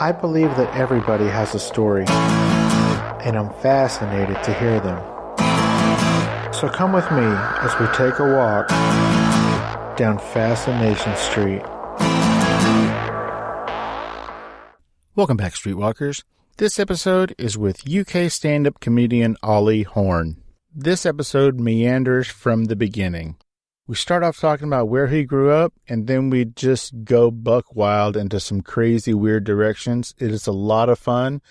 I believe that everybody has a story, and I'm fascinated to hear them. So come with me as we take a walk down Fascination Street. Welcome back, Streetwalkers. This episode is with UK stand-up comedian Ollie Horn. This episode meanders from the beginning. We start off talking about where he grew up, and then we just go buck wild into some crazy, weird directions. It is a lot of fun.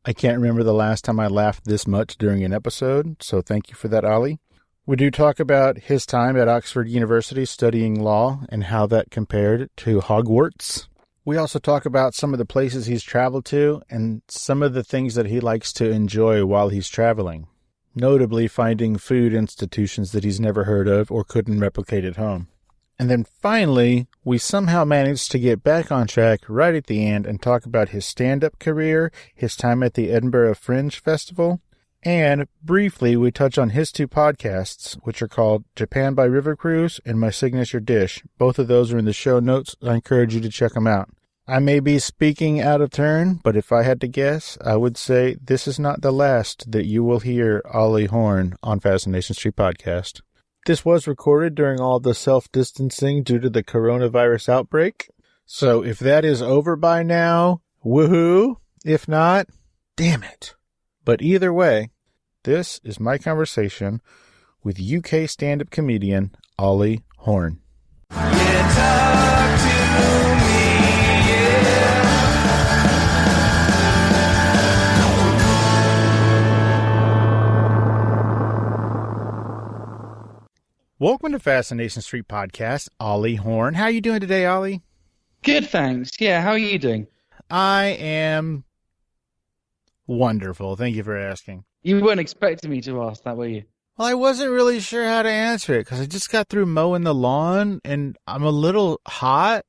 I can't remember the last time I laughed this much during an episode, so thank you for that, Ollie. We do talk about his time at Oxford University studying law and how that compared to Hogwarts. We also talk about some of the places he's traveled to and some of the things that he likes to enjoy while he's traveling. Notably finding food institutions that he's never heard of or couldn't replicate at home. And then finally, we somehow managed to get back on track right at the end and talk about his stand-up career, his time at the Edinburgh Fringe Festival, and briefly we touch on his two podcasts, which are called Japan by River Cruise and My Signature Dish. Both of those are in the show notes. I encourage you to check them out. I may be speaking out of turn, but if I had to guess, I would say this is not the last that you will hear Ollie Horn on Fascination Street podcast. This was recorded during all the self-distancing due to the coronavirus outbreak. So if that is over by now, woohoo. If not, damn it. But either way, this is my conversation with UK stand-up comedian Ollie Horn. Talk to me. Welcome to Fascination Street Podcast, Ollie Horn. How are you doing today, Ollie? Good, thanks. Yeah, how are you doing? I am wonderful. Thank you for asking. You weren't expecting me to ask that, were you? Well, I wasn't really sure how to answer it because I just got through mowing the lawn and I'm a little hot.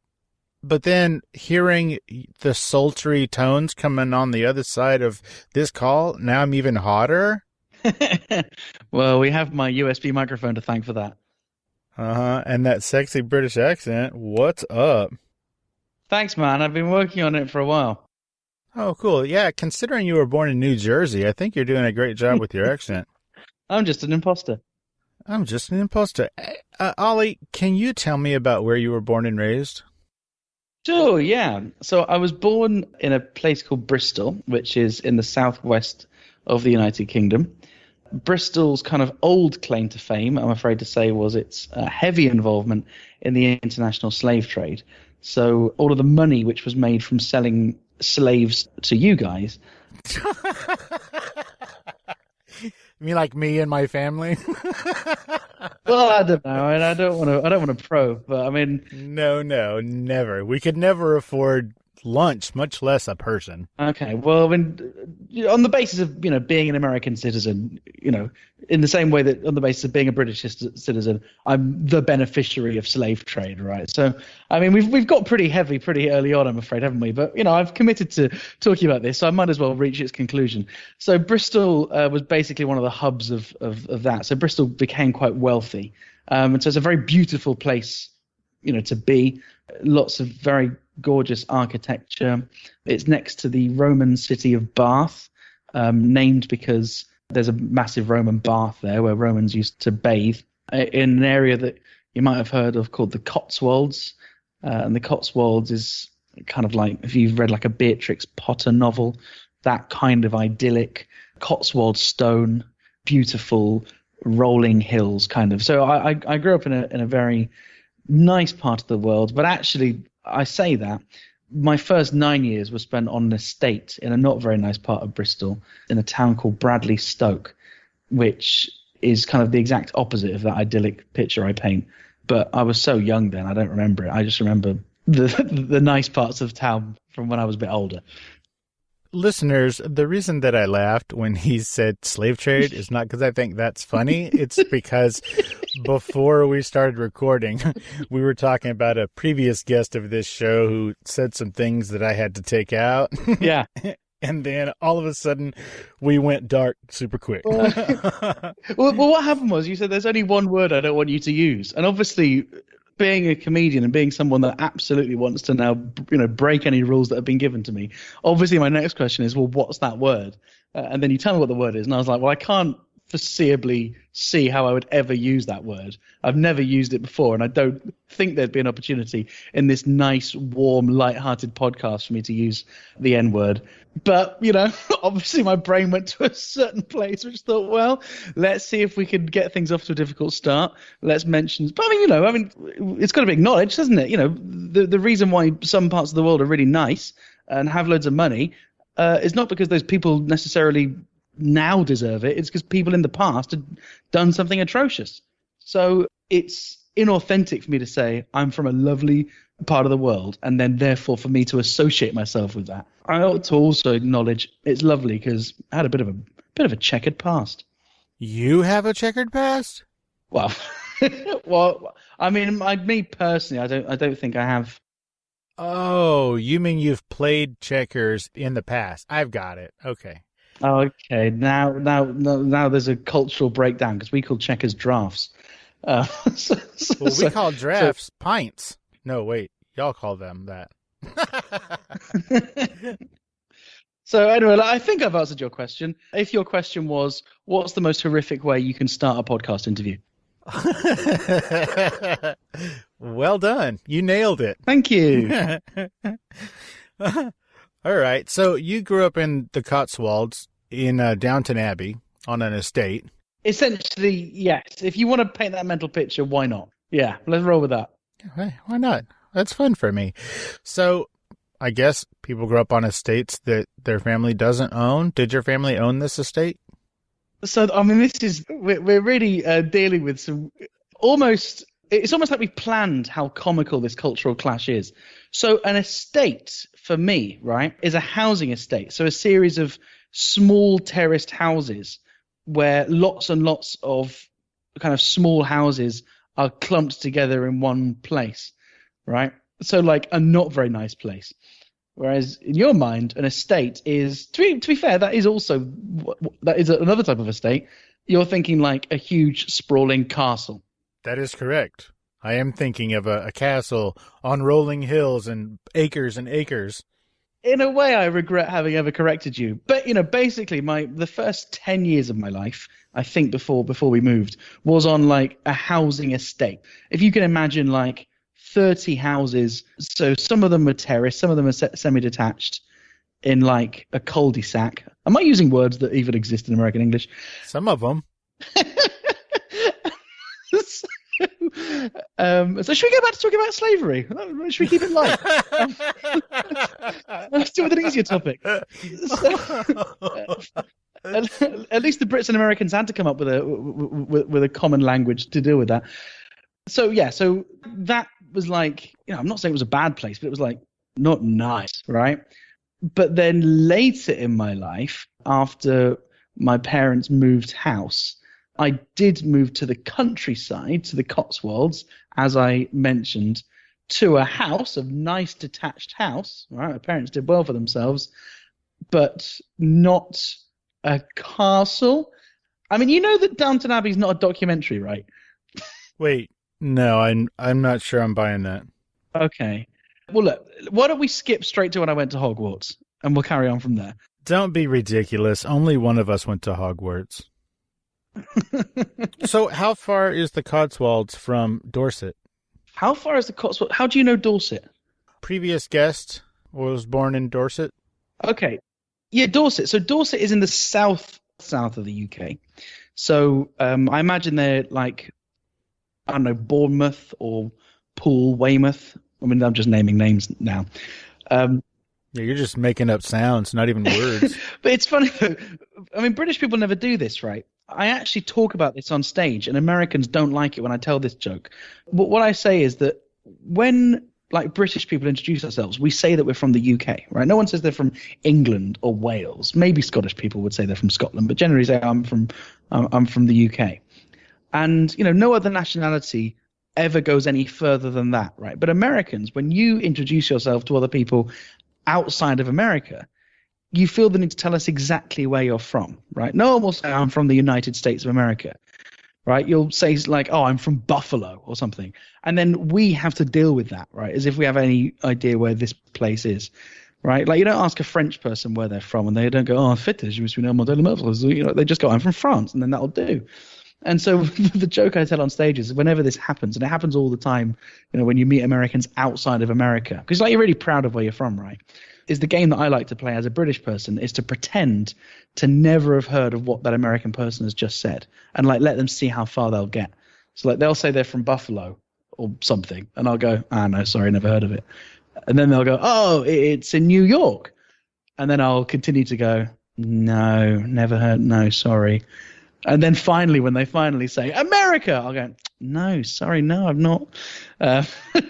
But then hearing the sultry tones coming on the other side of this call, now I'm even hotter. Well, we have my USB microphone to thank for that. And that sexy British accent. What's up? Thanks, man. I've been working on it for a while. Oh, cool. Yeah, considering you were born in New Jersey, I think you're doing a great job with your accent. I'm just an imposter. Ollie, can you tell me about where you were born and raised? Sure, yeah. So I was born in a place called Bristol, which is in the southwest of the United Kingdom. Bristol's kind of old claim to fame, I'm afraid to say, was its heavy involvement in the international slave trade. So all of the money which was made from selling slaves to you guys. You mean like me and my family? Well, I don't know. I don't want to probe, but I mean, no, never. We could never afford lunch, much less a person. Okay, well, I mean, on the basis of being an American citizen, in the same way that on the basis of being a British citizen, I'm the beneficiary of slave trade, right? So, I mean, we've got pretty heavy pretty early on, I'm afraid, haven't we? But I've committed to talking about this, so I might as well reach its conclusion. So, Bristol was basically one of the hubs of that. So, Bristol became quite wealthy, and so it's a very beautiful place, to be. Lots of very gorgeous architecture. It's next to the Roman city of Bath, named because there's a massive Roman bath there where Romans used to bathe in an area that you might have heard of called the Cotswolds. And the Cotswolds is kind of like, if you've read like a Beatrix Potter novel, that kind of idyllic Cotswold stone, beautiful rolling hills kind of. So I grew up in a very nice part of the world, but actually I say that my first 9 years was spent on an estate in a not very nice part of Bristol in a town called Bradley Stoke, which is kind of the exact opposite of that idyllic picture I paint. But I was so young then, I don't remember it. I just remember the nice parts of town from when I was a bit older. Listeners, the reason that I laughed when he said slave trade is not because I think that's funny. It's because before we started recording, we were talking about a previous guest of this show who said some things that I had to take out. Yeah. And then all of a sudden, we went dark super quick. Well, what happened was you said there's only one word I don't want you to use. And obviously, being a comedian and being someone that absolutely wants to now, break any rules that have been given to me, obviously my next question is, well, what's that word? And then you tell me what the word is, and I was like, well, I can't foreseeably see how I would ever use that word. I've never used it before, and I don't think there'd be an opportunity in this nice, warm, light-hearted podcast for me to use the N-word. But, obviously my brain went to a certain place which thought, well, let's see if we could get things off to a difficult start. Let's mention, but it's got to be acknowledged, hasn't it? The reason why some parts of the world are really nice and have loads of money is not because those people necessarily now deserve it. It's because people in the past had done something atrocious. So it's inauthentic for me to say I'm from a lovely part of the world, and then therefore for me to associate myself with that. I ought to also acknowledge it's lovely because I had a bit of a checkered past. You have a checkered past? Well, me personally, I don't think I have. Oh, you mean you've played checkers in the past? I've got it. Okay. Okay, now there's a cultural breakdown because we call checkers drafts. We call drafts pints. No, wait, y'all call them that. So anyway, I think I've answered your question. If your question was, what's the most horrific way you can start a podcast interview? Well done. You nailed it. Thank you. All right. So you grew up in the Cotswolds in Downton Abbey on an estate. Essentially, yes. If you want to paint that mental picture, why not? Yeah, let's roll with that. Why not? That's fun for me. So I guess people grow up on estates that their family doesn't own. Did your family own this estate? So, we're really dealing with some it's almost like we planned how comical this cultural clash is. So an estate, for me, right, is a housing estate. So a series of small terraced houses where lots and lots of kind of small houses are clumped together in one place, right? So like a not very nice place. Whereas in your mind, an estate is, to be fair, that is another type of estate. You're thinking like a huge sprawling castle. That is correct. I am thinking of a castle on rolling hills and acres and acres. In a way, I regret having ever corrected you. But, basically the first 10 years of my life, I think before we moved, was on like a housing estate. If you can imagine like 30 houses, so some of them are terraced, some of them are semi-detached in like a cul-de-sac. Am I using words that even exist in American English? Some of them. So should we go back to talking about slavery? Should we keep it light? Let's do with an easier topic. At least the Brits and Americans had to come up with a common language to deal with that. So yeah, so that was like, I'm not saying it was a bad place, but it was like not nice, right? But then later in my life, after my parents moved house, I did move to the countryside, to the Cotswolds, as I mentioned, to a house, a nice detached house. Right, my parents did well for themselves, but not a castle. I mean, you know that Downton Abbey is not a documentary, right? Wait, no, I'm not sure I'm buying that. Okay. Well, look, why don't we skip straight to when I went to Hogwarts, and we'll carry on from there. Don't be ridiculous. Only one of us went to Hogwarts. So how far is the Cotswolds from Dorset? How far is the Cotswolds? How do you know Dorset? Previous guest was born in Dorset. Okay. Yeah, Dorset. So Dorset is in the south of the UK. So I imagine they're like, I don't know, Bournemouth or Poole, Weymouth. I mean, I'm just naming names now. Yeah, you're just making up sounds, not even words. But it's funny, though. I mean, British people never do this, right? I actually talk about this on stage, and Americans don't like it when I tell this joke. But what I say is that when, like, British people introduce ourselves, we say that we're from the UK, right? No one says they're from England or Wales. Maybe Scottish people would say they're from Scotland, but generally say I'm from the UK. And, no other nationality ever goes any further than that, right? But Americans, when you introduce yourself to other people outside of America, you feel the need to tell us exactly where you're from, right? No one will say, I'm from the United States of America, right? You'll say like, oh, I'm from Buffalo or something. And then we have to deal with that, right? As if we have any idea where this place is, right? Like you don't ask a French person where they're from and they don't go, oh, fête, je me suis né en Modèle. You know, they just go, I'm from France, and then that'll do. And so the joke I tell on stage is whenever this happens, and it happens all the time, you know, when you meet Americans outside of America, because like you're really proud of where you're from, right? Is the game that I like to play as a British person is to pretend to never have heard of what that American person has just said, and like let them see how far they'll get. So like they'll say they're from Buffalo or something, and I'll go, no, sorry, never heard of it. And then they'll go, oh, it's in New York. And then I'll continue to go, no, never heard, no, sorry. And then finally, when they finally say America, I'll go, no, sorry, no, I've not.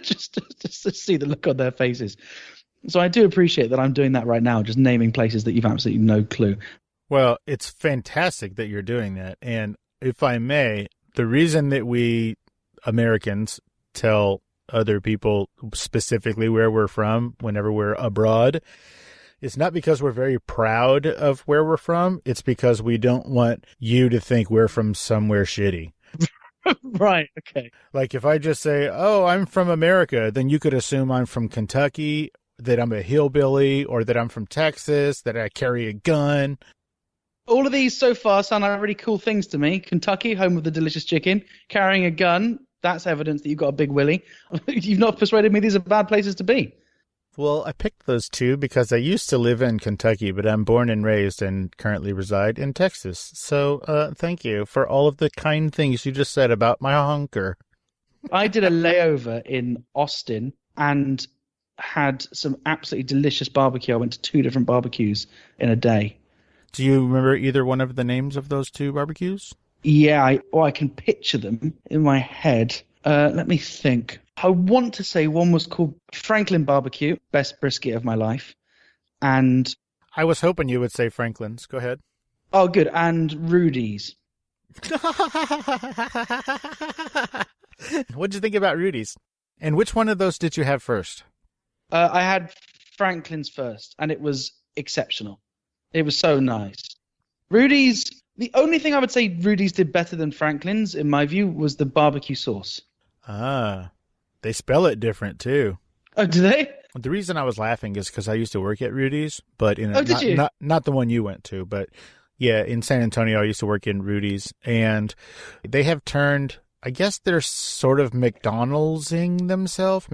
Just to see the look on their faces. So I do appreciate that I'm doing that right now, just naming places that you've absolutely no clue. Well, it's fantastic that you're doing that. And if I may, the reason that we Americans tell other people specifically where we're from whenever we're abroad, it's not because we're very proud of where we're from. It's because we don't want you to think we're from somewhere shitty. Right. Okay. Like if I just say, oh, I'm from America, then you could assume I'm from Kentucky, that I'm a hillbilly, or that I'm from Texas, that I carry a gun. All of these so far sound like really cool things to me. Kentucky, home of the delicious chicken, carrying a gun. That's evidence that you've got a big willy. You've not persuaded me these are bad places to be. Well, I picked those two because I used to live in Kentucky, but I'm born and raised and currently reside in Texas. So thank you for all of the kind things you just said about my honker. I did a layover in Austin and had some absolutely delicious barbecue. I went to 2 different barbecues in a day. Do you remember either one of the names of those 2 barbecues? Yeah, I can picture them in my head. Let me think. I want to say one was called Franklin Barbecue, best brisket of my life. And I was hoping you would say Franklin's. Go ahead. Oh, good. And Rudy's. What'd you think about Rudy's? And which one of those did you have first? I had Franklin's first, and it was exceptional. It was so nice. Rudy's, the only thing I would say Rudy's did better than Franklin's, in my view, was the barbecue sauce. Ah, they spell it different, too. Oh, do they? The reason I was laughing is because I used to work at Rudy's, but not the one you went to, but yeah, in San Antonio, I used to work in Rudy's, and they have turned, I guess they're sort of McDonaldizing themselves,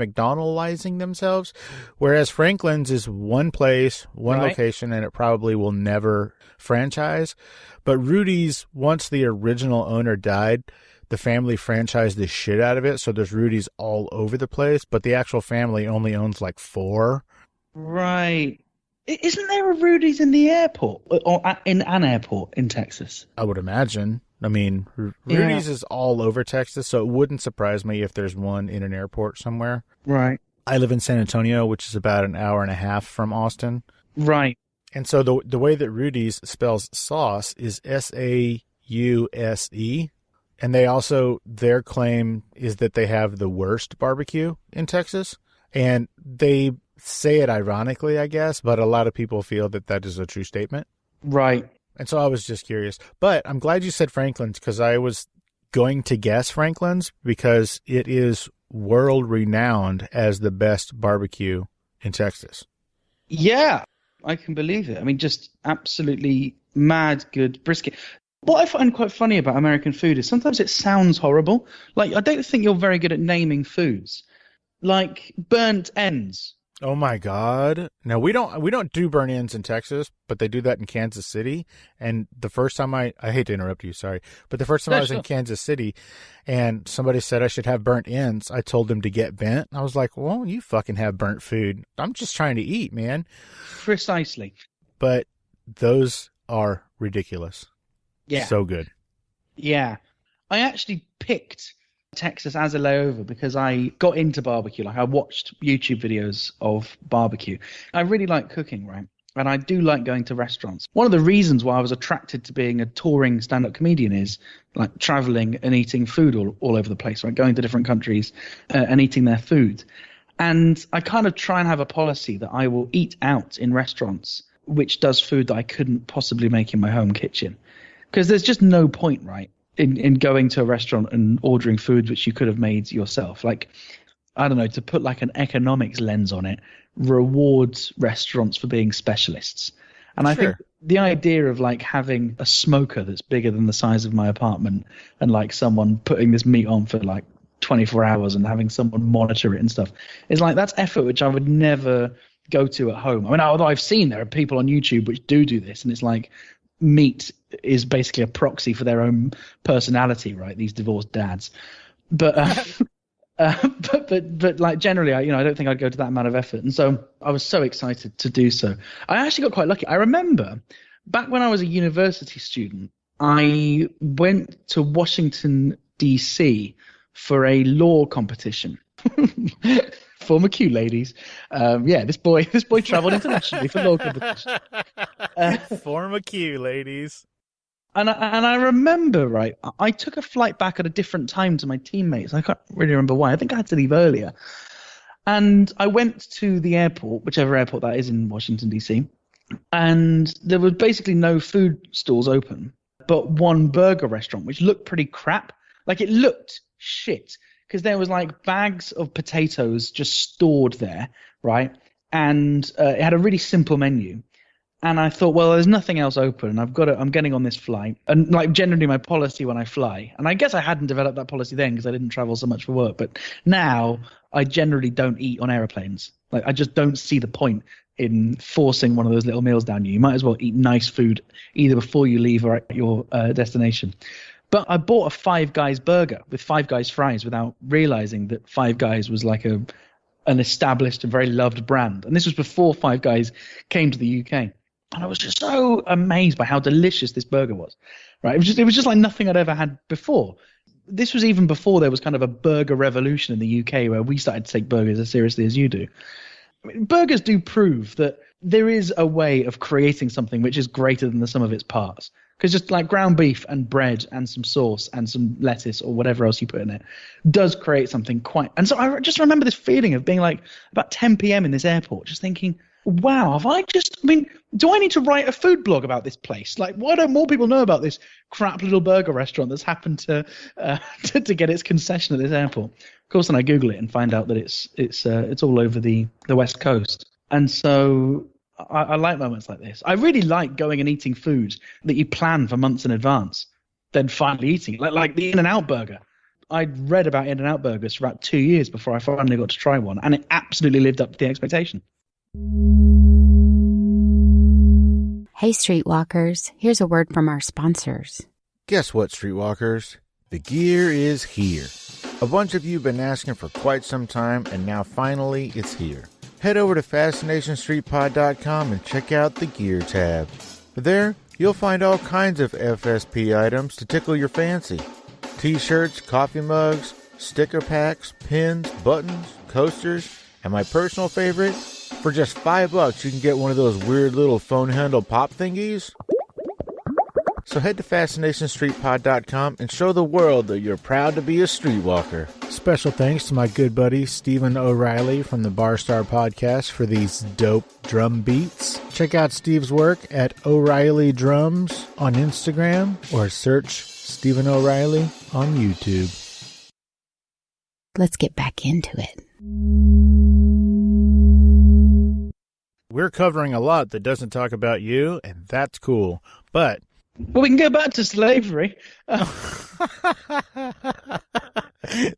whereas Franklin's is one place, one location, and it probably will never franchise. But Rudy's, once the original owner died, the family franchised the shit out of it, so there's Rudy's all over the place, but the actual family only owns like 4. Right. Isn't there a Rudy's in the airport, or in an airport in Texas? I would imagine. I mean, Rudy's is all over Texas, so it wouldn't surprise me if there's one in an airport somewhere. Right. I live in San Antonio, which is about an hour and a half from Austin. Right. And so the way that Rudy's spells sauce is Sause. And they also, their claim is that they have the worst barbecue in Texas. And they say it ironically, I guess, but a lot of people feel that that is a true statement. Right. And so I was just curious. But I'm glad you said Franklin's, because I was going to guess Franklin's because it is world renowned as the best barbecue in Texas. Yeah. I can believe it. I mean, just absolutely mad good brisket. What I find quite funny about American food is sometimes it sounds horrible. Like, I don't think you're very good at naming foods. Like burnt ends. Oh my God. No, we don't do burnt ends in Texas, but they do that in Kansas City. And the first time I hate to interrupt you, sorry, but the first time I was in Kansas City and somebody said I should have burnt ends, I told them to get bent. I was like, well, you fucking have burnt food. I'm just trying to eat, man. Precisely. But those are ridiculous. Yeah. So good. Yeah. I actually picked Texas as a layover because I got into barbecue. Like, I watched YouTube videos of barbecue. I really like cooking, right? And I do like going to restaurants. One of the reasons why I was attracted to being a touring stand-up comedian is like traveling and eating food all over the place, right? Going to different countries and eating their food. And I kind of try and have a policy that I will eat out in restaurants which does food that I couldn't possibly make in my home kitchen. Because there's just no point, right, in going to a restaurant and ordering foods which you could have made yourself. Like, I don't know, to put like an economics lens on it, rewards restaurants for being specialists. And I think the idea of like having a smoker that's bigger than the size of my apartment and like someone putting this meat on for like 24 hours and having someone monitor it and stuff is like, that's effort which I would never go to at home. I mean, although I've seen there are people on YouTube which do this, and it's like meat is basically a proxy for their own personality, right? These divorced dads. But but like generally, I don't think I'd go to that amount of effort. And so I was so excited to do so. I actually got quite lucky. I remember back when I was a university student, I went to Washington, D.C. for a law competition. Former Q ladies. This boy traveled internationally for law competition. Former Q ladies. And I remember, right, I took a flight back at a different time to my teammates. I can't really remember why. I think I had to leave earlier. And I went to the airport, whichever airport that is in Washington, D.C., and there was basically no food stalls open, but one burger restaurant, which looked pretty crap. Like, it looked shit, because there was, like, bags of potatoes just stored there, right? And it had a really simple menu. And I thought, well, there's nothing else open. I'm getting on this flight. And like generally my policy when I fly, and I guess I hadn't developed that policy then because I didn't travel so much for work, but now I generally don't eat on airplanes. Like, I just don't see the point in forcing one of those little meals down you. You might as well eat nice food either before you leave or at your destination. But I bought a Five Guys burger with Five Guys fries without realizing that Five Guys was like an established and very loved brand. And this was before Five Guys came to the UK. And I was just so amazed by how delicious this burger was, right? It was just like nothing I'd ever had before. This was even before there was kind of a burger revolution in the UK where we started to take burgers as seriously as you do. I mean, burgers do prove that there is a way of creating something which is greater than the sum of its parts. Because just like ground beef and bread and some sauce and some lettuce or whatever else you put in it does create something quite... And so I just remember this feeling of being like about 10 p.m. in this airport, just thinking... Wow, do I need to write a food blog about this place? Like, why don't more people know about this crap little burger restaurant that's happened to get its concession at this airport? Of course, then I Google it and find out that it's all over the West Coast. And so I like moments like this. I really like going and eating food that you plan for months in advance, then finally eating it. Like the In-N-Out burger. I'd read about In-N-Out burgers for about 2 years before I finally got to try one, and it absolutely lived up to the expectation. Hey, Streetwalkers, here's a word from our sponsors. Guess what, Streetwalkers? The gear is here. A bunch of you have been asking for quite some time, and now finally it's here. Head over to FascinationStreetPod.com and check out the gear tab. There, you'll find all kinds of FSP items to tickle your fancy. T-shirts, coffee mugs, sticker packs, pins, buttons, coasters, and my personal favorite, for just $5 you can get one of those weird little phone handle pop thingies. So head to FascinationStreetPod.com and show the world that you're proud to be a streetwalker. Special thanks to my good buddy Stephen O'Reilly from the Bar Star Podcast for these dope drum beats. Check out Steve's work at O'Reilly Drums on Instagram or search Stephen O'Reilly on YouTube. Let's get back into it. We're covering a lot that doesn't talk about you, and that's cool. But well, we can go back to slavery.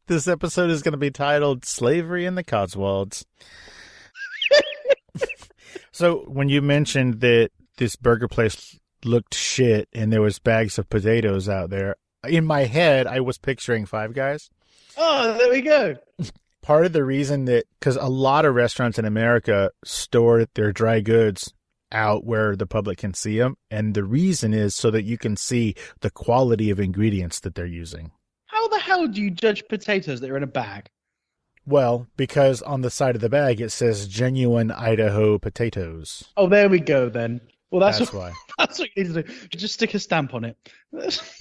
This episode is going to be titled Slavery in the Cotswolds. So when you mentioned that this burger place looked shit and there was bags of potatoes out there, in my head, I was picturing Five Guys. Oh, there we go. Part of the reason that, because a lot of restaurants in America store their dry goods out where the public can see them, and the reason is so that you can see the quality of ingredients that they're using. How the hell do you judge potatoes that are in a bag? Well, because on the side of the bag it says genuine Idaho potatoes. Oh, there we go then. Well, that's why. That's what you need to do. Just stick a stamp on it.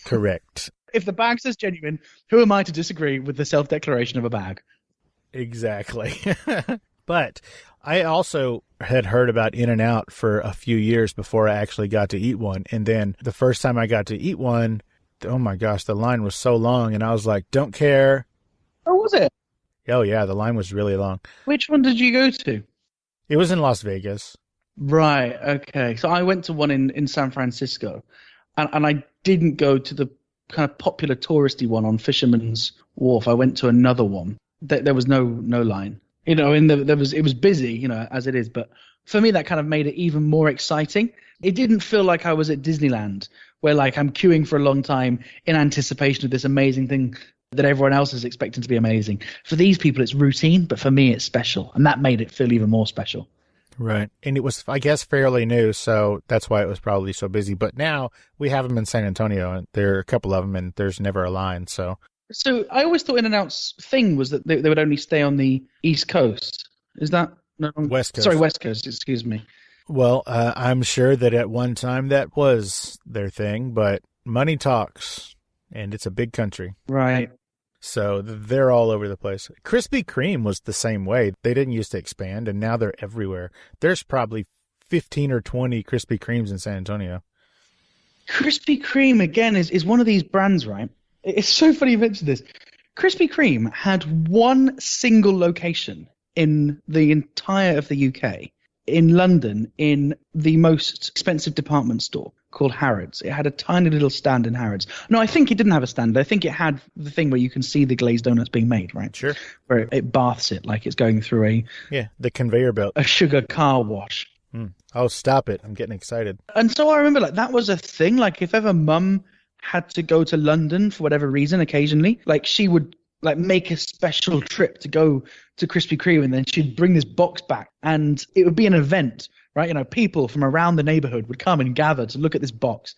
Correct. If the bag says genuine, who am I to disagree with the self-declaration of a bag? Exactly. But I also had heard about In-N-Out for a few years before I actually got to eat one. And then the first time I got to eat one, oh my gosh, the line was so long, and I was like, don't care. Oh, was it? Oh yeah, the line was really long. Which one did you go to? It was in Las Vegas. Right. Okay. So I went to one in San Francisco, and I didn't go to the kind of popular touristy one on Fisherman's Wharf. I went to another one. There was no line. You know, it was busy, you know, as it is. But for me, that kind of made it even more exciting. It didn't feel like I was at Disneyland, where like I'm queuing for a long time in anticipation of this amazing thing that everyone else is expecting to be amazing. For these people, it's routine, but for me, it's special, and that made it feel even more special. Right. And it was, I guess, fairly new, so that's why it was probably so busy. But now we have them in San Antonio, and there are a couple of them, and there's never a line. So I always thought In-N-Out's thing was that they would only stay on the East Coast. Is that no? West Coast. Sorry, West Coast. Excuse me. Well, I'm sure that at one time that was their thing, but money talks, and it's a big country. Right. So they're all over the place. Krispy Kreme was the same way. They didn't used to expand, and now they're everywhere. There's probably 15 or 20 Krispy Kremes in San Antonio. Krispy Kreme, again, is one of these brands, right? It's so funny you mentioned this. Krispy Kreme had one single location in the entire of the UK, in London, in the most expensive department store called Harrods. It had a tiny little stand in Harrods. No, I think it didn't have a stand. I think it had the thing where you can see the glazed donuts being made, right? Sure. Where it baths it like it's going through the conveyor belt. a sugar car wash. Oh, stop it. I'm getting excited. And so I remember like that was a thing. Like if ever mum had to go to London for whatever reason occasionally, like she would like make a special trip to go to Krispy Kreme, and then she'd bring this box back, and it would be an event, right? You know, people from around the neighborhood would come and gather to look at this box.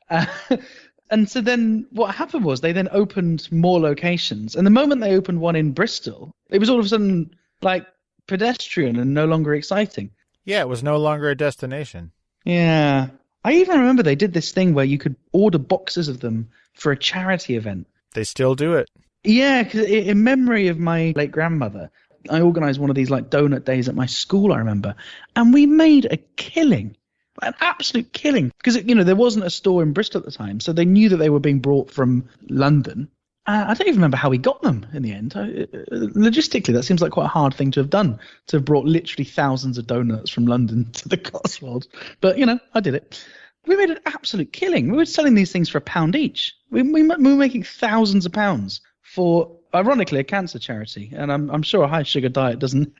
And so then what happened was they then opened more locations, and the moment they opened one in Bristol, it was all of a sudden like pedestrian and no longer exciting. Yeah, it was no longer a destination. Yeah. I even remember they did this thing where you could order boxes of them for a charity event. They still do it. Yeah, because in memory of my late grandmother, I organised one of these like donut days at my school, I remember, and we made a killing, an absolute killing, because you know there wasn't a store in Bristol at the time, so they knew that they were being brought from London. I don't even remember how we got them in the end. Logistically, that seems like quite a hard thing to have done, to have brought literally thousands of donuts from London to the Cotswolds. But, you know, I did it. We made an absolute killing. We were selling these things for £1 each. We were making thousands of pounds for, ironically, a cancer charity. And I'm sure a high sugar diet doesn't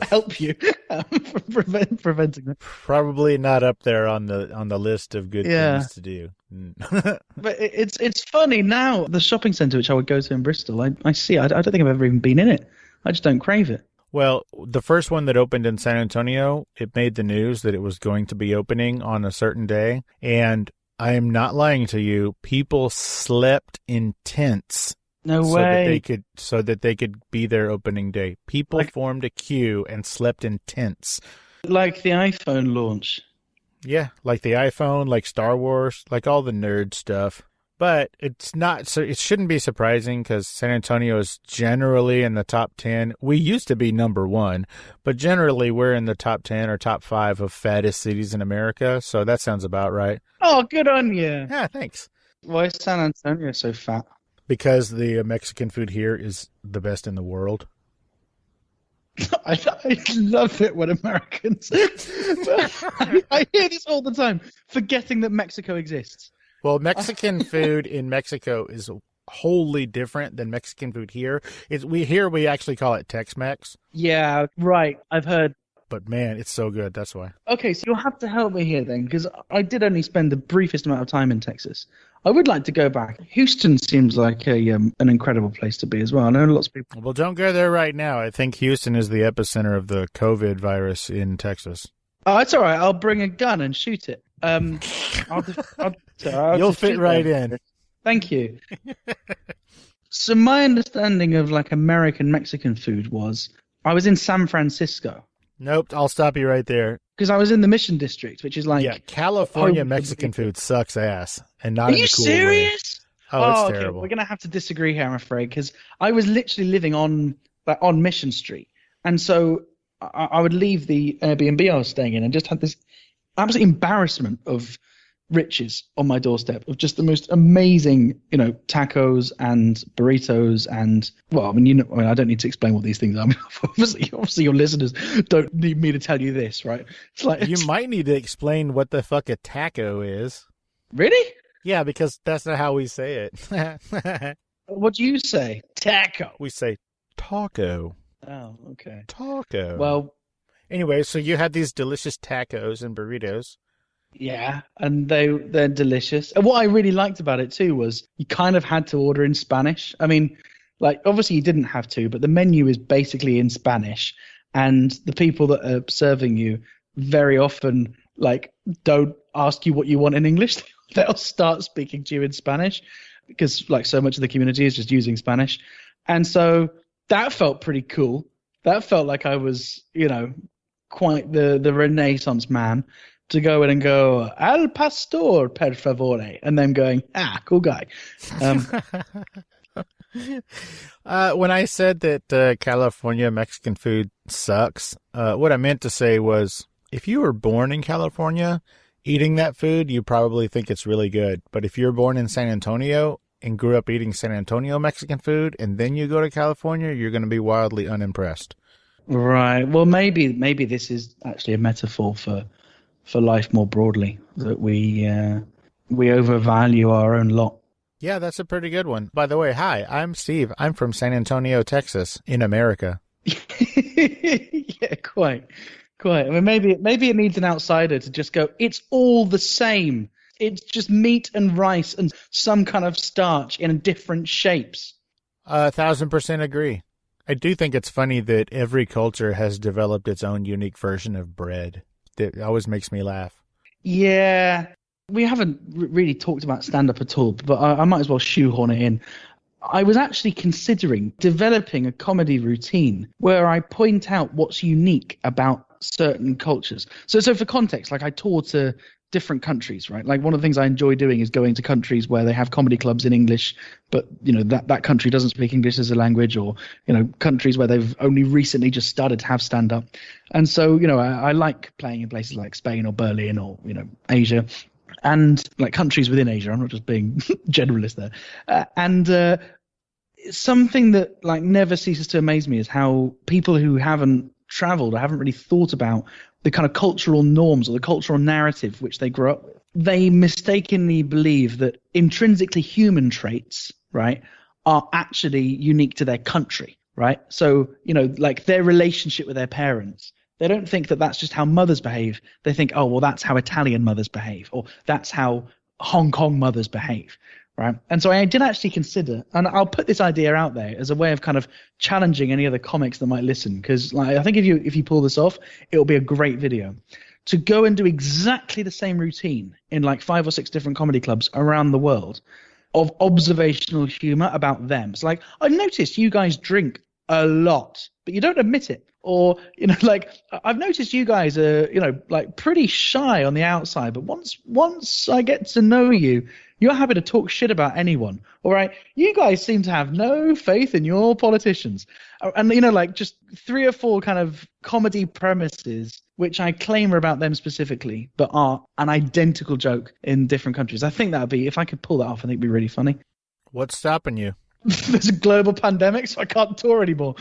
help you from preventing that. Probably not up there on the list of good things to do. But it's funny now. The shopping centre which I would go to in Bristol, I see. I don't think I've ever even been in it. I just don't crave it. Well, the first one that opened in San Antonio, it made the news that it was going to be opening on a certain day, and I am not lying to you. People slept in tents. No way. So that they could be there opening day. People formed a queue and slept in tents. Like the iPhone launch. Yeah, like the iPhone, like Star Wars, like all the nerd stuff. But it's not, so it shouldn't be surprising because San Antonio is generally in the top 10. We used to be number 1, but generally we're in the top 10 or top 5 of fattest cities in America. So that sounds about right. Oh, good on you. Yeah, thanks. Why is San Antonio so fat? Because the Mexican food here is the best in the world. I love it when Americans. I hear this all the time, forgetting that Mexico exists. Well, Mexican food in Mexico is wholly different than Mexican food here. We actually call it Tex-Mex. Yeah, right. I've heard. But man, it's so good. That's why. Okay, so you'll have to help me here then, because I did only spend the briefest amount of time in Texas. I would like to go back. Houston seems like an incredible place to be as well. I know lots of people. Well, don't go there right now. I think Houston is the epicenter of the COVID virus in Texas. Oh, it's all right. I'll bring a gun and shoot it. You'll fit right in. Thank you. So my understanding of like American Mexican food was I was in San Francisco. Nope, I'll stop you right there. Because I was in the Mission District, which is like... Yeah, California Mexican food sucks ass. And not in a cool way. Are you serious? Oh, it's terrible. We're going to have to disagree here, I'm afraid, because I was literally living on Mission Street. And so I would leave the Airbnb I was staying in and just had this absolute embarrassment of riches on my doorstep of just the most amazing, tacos and burritos and, well, I mean, I don't need to explain what these things are. I mean, obviously your listeners don't need me to tell you this, right? You might need to explain what the fuck a taco is. Really? Yeah, because that's not how we say it. What do you say? Taco. We say taco. Oh, okay. Taco. Well, anyway, so you had these delicious tacos and burritos. yeah, and they're delicious. And what I really liked about it too was you kind of had to order in Spanish. I mean, like obviously you didn't have to, but the menu is basically in Spanish, and the people that are serving you very often like don't ask you what you want in English. They'll start speaking to you in Spanish because like so much of the community is just using Spanish. And so that felt pretty cool. That felt like I was, quite the Renaissance man to go in and go, al pastor, per favore, and then going, cool guy. When I said that California Mexican food sucks, what I meant to say was if you were born in California, eating that food, you probably think it's really good. But if you're born in San Antonio and grew up eating San Antonio Mexican food, and then you go to California, you're going to be wildly unimpressed. Right. Well, maybe this is actually a metaphor for life more broadly, that we overvalue our own lot. Yeah, that's a pretty good one. By the way, hi, I'm Steve. I'm from San Antonio, Texas, in America. Yeah, quite. I mean, maybe it needs an outsider to just go, it's all the same. It's just meat and rice and some kind of starch in different shapes. 1,000% agree. I do think it's funny that every culture has developed its own unique version of bread. It always makes me laugh. Yeah. We haven't really talked about stand-up at all, but I might as well shoehorn it in. I was actually considering developing a comedy routine where I point out what's unique about certain cultures. So for context, like I tour to different countries, right? Like one of the things I enjoy doing is going to countries where they have comedy clubs in English, but that country doesn't speak English as a language, or countries where they've only recently just started to have stand-up. And so I like playing in places like Spain or Berlin or Asia, and like countries within Asia. I'm not just being generalist there. And something that like never ceases to amaze me is how people who haven't traveled or haven't really thought about the kind of cultural norms or the cultural narrative which they grew up with, they mistakenly believe that intrinsically human traits, right, are actually unique to their country, right? So, like their relationship with their parents, they don't think that that's just how mothers behave. They think, oh, well, that's how Italian mothers behave, or that's how Hong Kong mothers behave, right? And so I did actually consider, and I'll put this idea out there as a way of kind of challenging any other comics that might listen, because like I think if you pull this off, it'll be a great video, to go and do exactly the same routine in like 5 or 6 different comedy clubs around the world of observational humor about them. So like, I noticed you guys drink a lot, but you don't admit it. Or, like I've noticed you guys are, like pretty shy on the outside, but once I get to know you, you're happy to talk shit about anyone. All right. You guys seem to have no faith in your politicians. And, like just 3 or 4 kind of comedy premises, which I claim are about them specifically, but are an identical joke in different countries. I think that would be, if I could pull that off, I think it'd be really funny. What's stopping you? There's a global pandemic, so I can't tour anymore.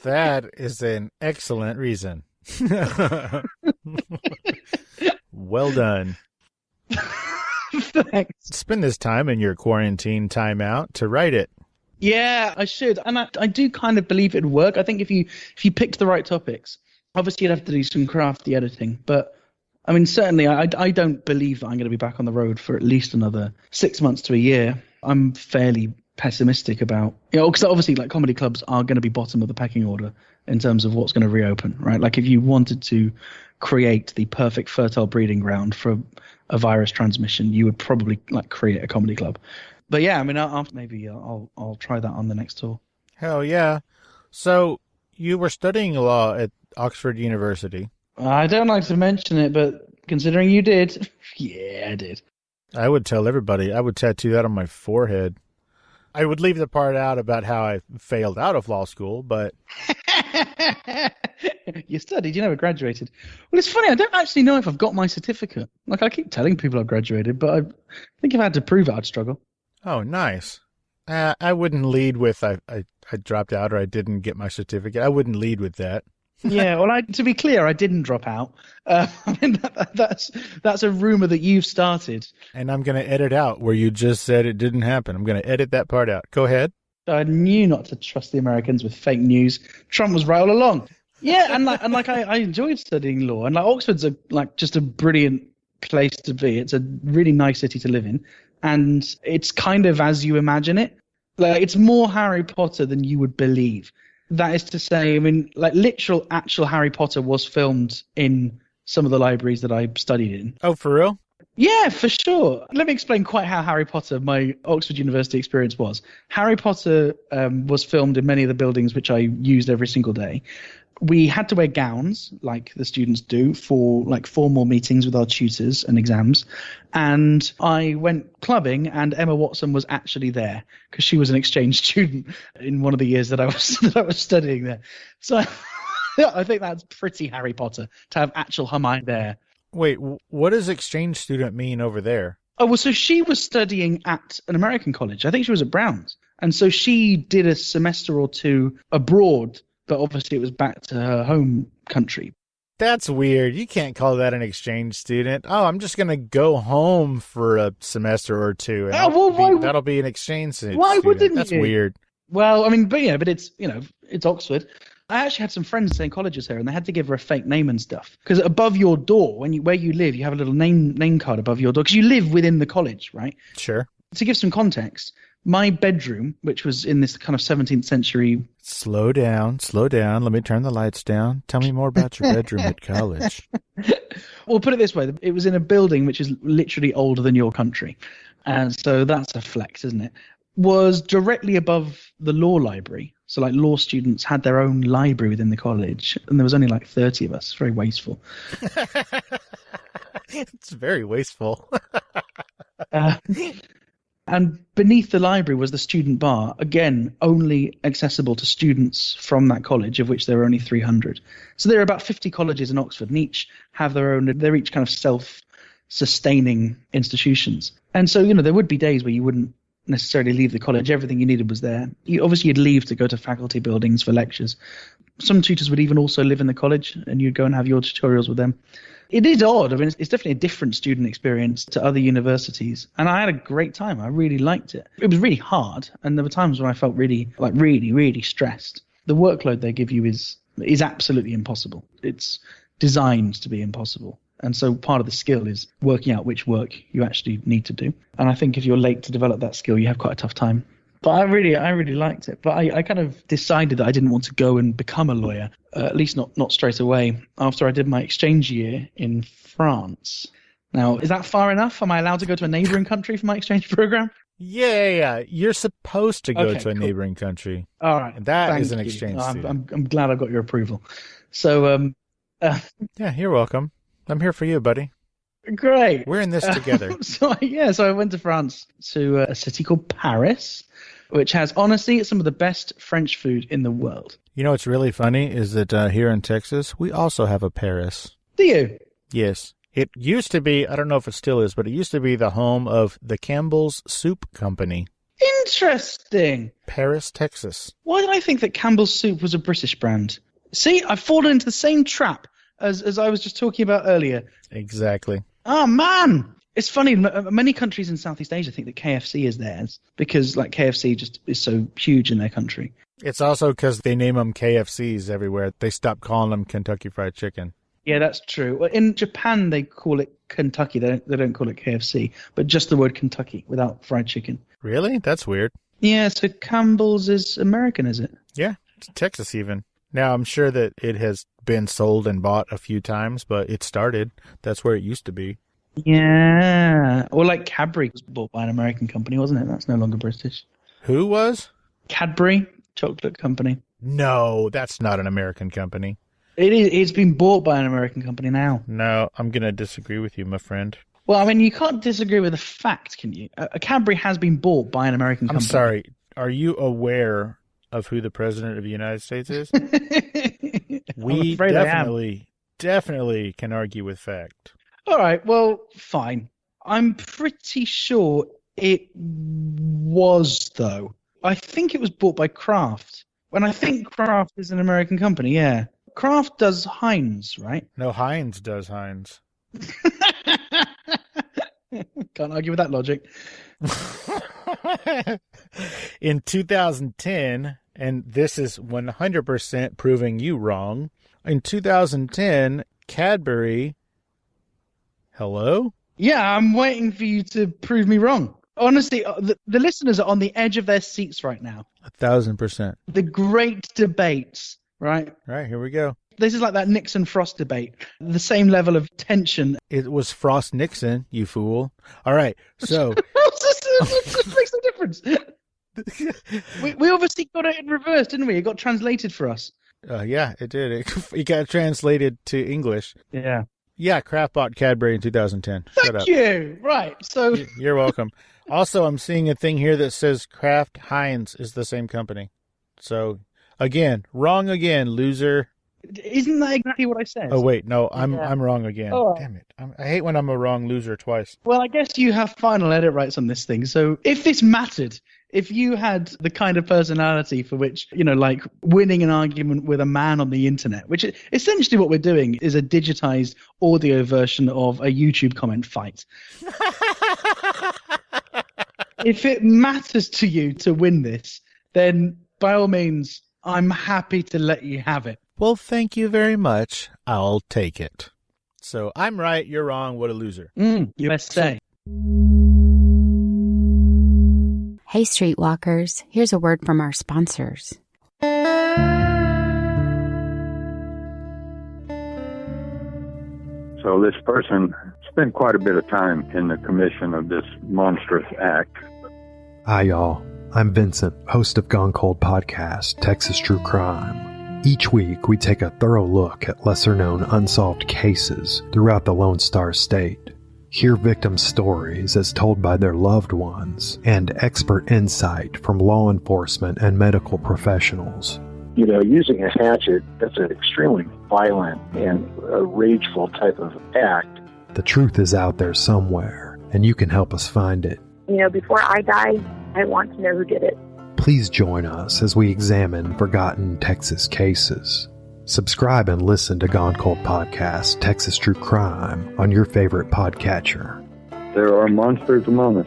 That is an excellent reason. Well done. Thanks. Spend this time in your quarantine timeout to write it. Yeah, I should. And I do kind of believe it'd work. I think if you picked the right topics, obviously you'd have to do some crafty editing. But, I mean, certainly I don't believe that I'm going to be back on the road for at least another 6 months to a year. I'm fairly pessimistic about, because obviously like comedy clubs are going to be bottom of the pecking order in terms of what's going to reopen, right? Like if you wanted to create the perfect fertile breeding ground for a virus transmission, you would probably like create a comedy club. But yeah, I mean, I'll try that on the next tour. Hell yeah. So you were studying law at Oxford University. I don't like to mention it, but considering you did, yeah, I did. I would tell everybody. I would tattoo that on my forehead. I would leave the part out about how I failed out of law school, but You studied, you never graduated. Well, it's funny, I don't actually know if I've got my certificate. Like, I keep telling people I've graduated, but I think if I had to prove it, I'd struggle. Oh, nice. I wouldn't lead with I dropped out or I didn't get my certificate. I wouldn't lead with that. Yeah, well, to be clear, I didn't drop out. I mean, that's a rumor that you've started. And I'm going to edit out where you just said it didn't happen. I'm going to edit that part out. Go ahead. I knew not to trust the Americans with fake news. Trump was right all along. Yeah, and I enjoyed studying law, and like Oxford's just a brilliant place to be. It's a really nice city to live in, and it's kind of as you imagine it. Like, it's more Harry Potter than you would believe. That is to say, I mean, like actual Harry Potter was filmed in some of the libraries that I studied in. Oh, for real? Yeah, for sure. Let me explain quite how Harry Potter, my Oxford University experience was. Harry Potter was filmed in many of the buildings which I used every single day. We had to wear gowns, like the students do, for like formal meetings with our tutors and exams. And I went clubbing, and Emma Watson was actually there because she was an exchange student in one of the years that I was studying there. So I think that's pretty Harry Potter to have actual Hermione there. Wait, what does exchange student mean over there? Oh, well, so she was studying at an American college. I think she was at Brown's. And so she did a semester or two abroad, but obviously it was back to her home country. That's weird. You can't call that an exchange student. Oh, I'm just going to go home for a semester or two. And that'll be an exchange student. Why wouldn't That's you? weird. Well, I mean, but it's, it's Oxford. I actually had some friends in the same college as her, and they had to give her a fake name and stuff. Because above your door, where you live, you have a little name card above your door. Because you live within the college, right? Sure. To give some context, my bedroom, which was in this kind of 17th century... Slow down. Let me turn the lights down. Tell me more about your bedroom at college. Well, put it this way. It was in a building which is literally older than your country. And so that's a flex, isn't it? Was directly above the law library. So like law students had their own library within the college, and there was only like 30 of us. Very wasteful. It's very wasteful. And beneath the library was the student bar, again, only accessible to students from that college, of which there were only 300. So there are about 50 colleges in Oxford, and each have their own, they're each kind of self-sustaining institutions. And so, there would be days where you wouldn't necessarily leave the college. Everything you needed was there. You'd leave to go to faculty buildings for lectures. Some tutors would even also live in the college, and you'd go and have your tutorials with them. It is odd. I mean, it's definitely a different student experience to other universities. And I had a great time. I really liked it. It was really hard. And there were times when I felt really stressed. The workload they give you is absolutely impossible. It's designed to be impossible. And so part of the skill is working out which work you actually need to do. And I think if you're late to develop that skill, you have quite a tough time. But I really liked it. But I kind of decided that I didn't want to go and become a lawyer, at least not straight away, after I did my exchange year in France. Now, is that far enough? Am I allowed to go to a neighboring country for my exchange program? Yeah. You're supposed to go to a neighboring country. All right. And that is an exchange student. I'm glad I got your approval. So, yeah, you're welcome. I'm here for you, buddy. Great. We're in this together. So I went to France, to a city called Paris, which has, honestly, some of the best French food in the world. You know what's really funny is that here in Texas, we also have a Paris. Do you? Yes. It used to be, I don't know if it still is, but it used to be the home of the Campbell's Soup Company. Interesting. Paris, Texas. Why did I think that Campbell's Soup was a British brand? See, I've fallen into the same trap as I was just talking about earlier. Exactly. Oh, man. It's funny, many countries in Southeast Asia think that KFC is theirs because like KFC just is so huge in their country. It's also because they name them KFCs everywhere. They stopped calling them Kentucky Fried Chicken. Yeah, that's true. Well, in Japan, they call it Kentucky. They don't call it KFC, but just the word Kentucky without fried chicken. Really? That's weird. Yeah, so Campbell's is American, is it? Yeah, it's Texas even. Now, I'm sure that it has been sold and bought a few times, but it started. That's where it used to be. Yeah. Well, like Cadbury was bought by an American company, wasn't it? That's no longer British. Who was? Cadbury chocolate company. No, that's not an American company. It is. It's been bought by an American company now. No, I'm going to disagree with you, my friend. Well, I mean, you can't disagree with the fact, can you? A Cadbury has been bought by an American company. I'm sorry. Are you aware of who the president of the United States is? I'm We afraid I am. definitely can argue with fact. All right, well, fine. I'm pretty sure it was, though. I think it was bought by Kraft. And I think Kraft is an American company, yeah. Kraft does Heinz, right? No, Heinz does Heinz. Can't argue with that logic. In 2010, and this is 100% proving you wrong, in 2010, Cadbury... Hello? Yeah, I'm waiting for you to prove me wrong. Honestly, the listeners are on the edge of their seats right now. 1,000%. The great debates, right? All right, here we go. This is like that Nixon-Frost debate. The same level of tension. It was Frost-Nixon, you fool. All right, so... It makes no difference. We obviously got it in reverse, didn't we? It got translated for us. Yeah, it did. It got translated to English. Yeah. Yeah, Kraft bought Cadbury in 2010. Shut up. Thank you. Right, so... You're welcome. Also, I'm seeing a thing here that says Kraft Heinz is the same company. So, again, wrong again, loser. Isn't that exactly what I said? Oh, wait, no, I'm wrong again. Oh. Damn it. I hate when I'm a wrong loser twice. Well, I guess you have final edit rights on this thing. So if this mattered, if you had the kind of personality for which, like winning an argument with a man on the internet, which essentially what we're doing is a digitized audio version of a YouTube comment fight. If it matters to you to win this, then by all means, I'm happy to let you have it. Well, thank you very much. I'll take it. So I'm right, you're wrong, what a loser. USA. Hey, Streetwalkers, here's a word from our sponsors. So this person spent quite a bit of time in the commission of this monstrous act. Hi, y'all. I'm Vincent, host of Gone Cold Podcast, Texas True Crime. Each week, we take a thorough look at lesser-known unsolved cases throughout the Lone Star State. Hear victim stories as told by their loved ones, and expert insight from law enforcement and medical professionals. Using a hatchet, that's an extremely violent and rageful type of act. The truth is out there somewhere, and you can help us find it. Before I die, I want to know who did it. Please join us as we examine forgotten Texas cases. Subscribe and listen to Gone Cold Podcast, Texas True Crime on your favorite podcatcher. There are monsters among us.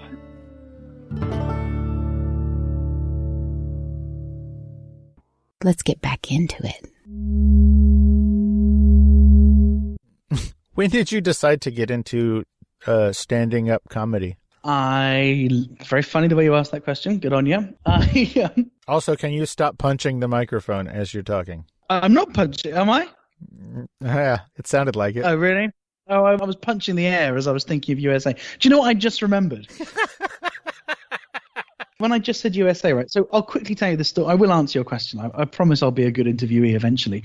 Let's get back into it. When did you decide to get into standing up comedy? Very funny the way you asked that question. Good on you. Also, can you stop punching the microphone as you're talking? I'm not punching, am I? Yeah, it sounded like it. Oh, really? Oh, I was punching the air as I was thinking of USA. Do you know what I just remembered? When I just said USA, right? So I'll quickly tell you the story. I will answer your question. I promise I'll be a good interviewee eventually.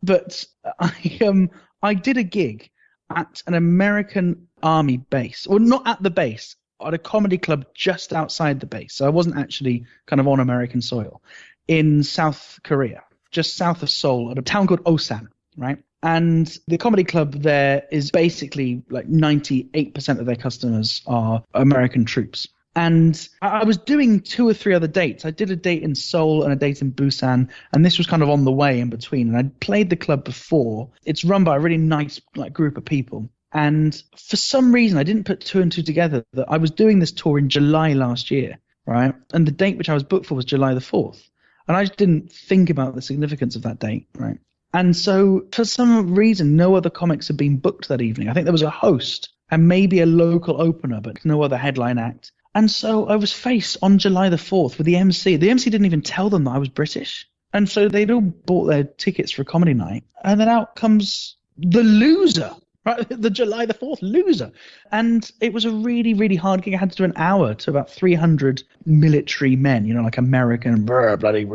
But I did a gig at an American Army base. Well, not at the base. At a comedy club just outside the base. So I wasn't actually kind of on American soil. In South Korea, just south of Seoul, at a town called Osan, right? And the comedy club there is basically like 98% of their customers are American troops. And I was doing 2 or 3 other dates. I did a date in Seoul and a date in Busan, and this was kind of on the way in between. And I'd played the club before. It's run by a really nice group of people. And for some reason, I didn't put 2 and 2 together that I was doing this tour in July last year, right? And the date which I was booked for was July the 4th. And I just didn't think about the significance of that date, right? And so for some reason, no other comics had been booked that evening. I think there was a host and maybe a local opener, but no other headline act. And so I was faced on July the 4th with the MC. The MC didn't even tell them that I was British. And so they'd all bought their tickets for a comedy night. And then out comes the loser. Right, the July the 4th loser. And it was a really, really hard gig. I had to do an hour to about 300 military men, like American, bloody.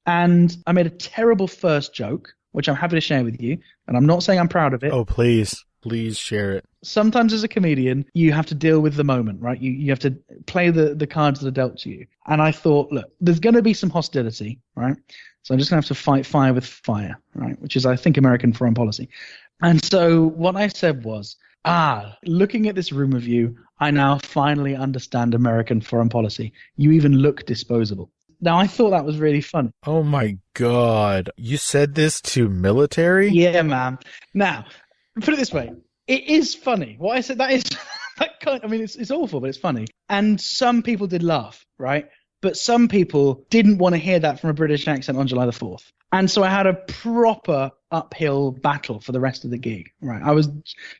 And I made a terrible first joke, which I'm happy to share with you. And I'm not saying I'm proud of it. Oh, please. Please share it. Sometimes as a comedian, you have to deal with the moment, right? You have to play the cards that are dealt to you. And I thought, look, there's going to be some hostility, right? So I'm just going to have to fight fire with fire, right? Which is, I think, American foreign policy. And so what I said was, looking at this room of you, I now finally understand American foreign policy. You even look disposable. Now, I thought that was really funny. Oh, my God. You said this to military? Yeah, man. Now, put it this way. It is funny. What I said, that is, it's awful, but it's funny. And some people did laugh, right? But some people didn't want to hear that from a British accent on July the 4th. And so I had a proper uphill battle for the rest of the gig, right? I was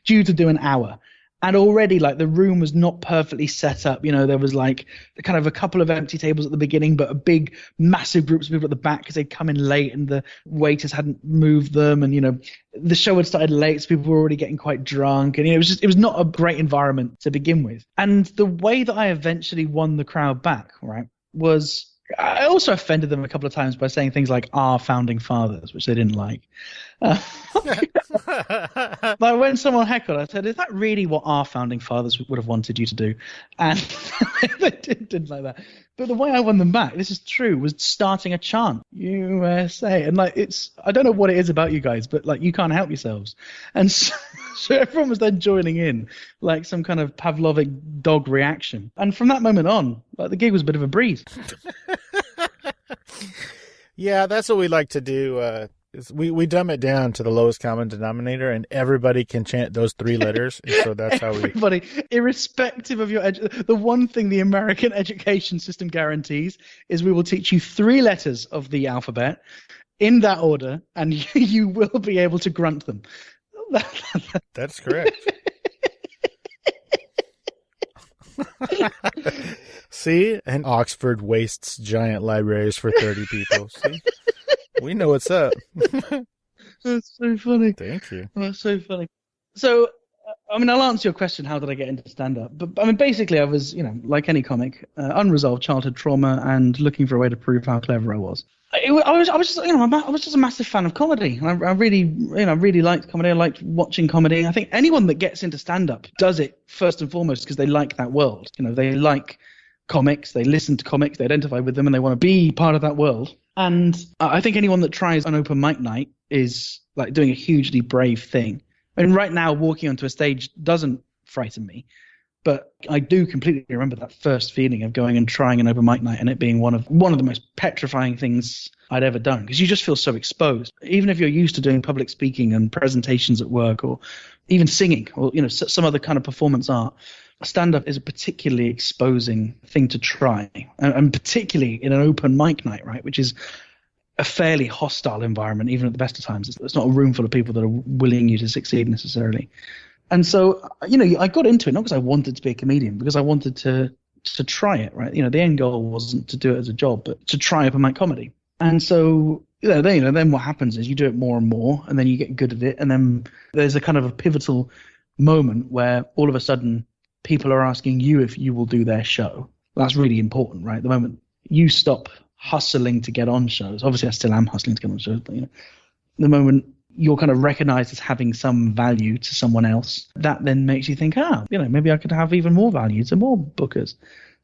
due to do an hour. And already, like, the room was not perfectly set up. You know, there was, like, kind of a couple of empty tables at the beginning, but a big, massive groups of people at the back because they'd come in late and the waiters hadn't moved them. And, you know, the show had started late, so people were already getting quite drunk. And, you know, it was not a great environment to begin with. And the way that I eventually won the crowd back, right, was I also offended them a couple of times by saying things like "our founding fathers," which they didn't like. Like when someone heckled, I said, "Is that really what our founding fathers would have wanted you to do?" And they didn't like that. But the way I won them back, this is true, was starting a chant, USA. And like, I don't know what it is about you guys, but like, you can't help yourselves. And so everyone was then joining in, like some kind of Pavlovic dog reaction. And from that moment on, like, the gig was a bit of a breeze. Yeah, that's what we like to do. Is we dumb it down to the lowest common denominator, and everybody can chant those 3 letters. And so that's how we. Everybody, irrespective of your the one thing the American education system guarantees is we will teach you 3 letters of the alphabet in that order, and you will be able to grunt them. That's correct. See? And Oxford wastes giant libraries for 30 people. See? We know what's up. That's so funny. Thank you. That's so funny. So, I mean, I'll answer your question, how did I get into stand-up? But, I mean, basically, I was, you know, like any comic, unresolved childhood trauma and looking for a way to prove how clever I was. I was just, you know, I was just a massive fan of comedy. I really liked comedy. I liked watching comedy. I think anyone that gets into stand-up does it first and foremost because they like that world. You know, they like comics, they listen to comics, they identify with them, and they want to be part of that world. And I think anyone that tries an open mic night is like doing a hugely brave thing. I mean, right now, walking onto a stage doesn't frighten me, but I do completely remember that first feeling of going and trying an open mic night and it being one of the most petrifying things I'd ever done, because you just feel so exposed. Even if you're used to doing public speaking and presentations at work, or even singing, or, you know, some other kind of performance art, stand-up is a particularly exposing thing to try, and particularly in an open mic night, right, which is a fairly hostile environment, even at the best of times. It's not a room full of people that are willing you to succeed necessarily. And so, you know, I got into it not because I wanted to be a comedian, because I wanted to try it, right? You know, the end goal wasn't to do it as a job, but to try open mic comedy. And so, then what happens is you do it more and more, and then you get good at it, and then there's a kind of a pivotal moment where all of a sudden people are asking you if you will do their show. That's really important, right? The moment you stop hustling to get on shows, obviously I still am hustling to get on shows, but, you know, the moment you're kind of recognized as having some value to someone else, that then makes you think, you know, maybe I could have even more value to more bookers.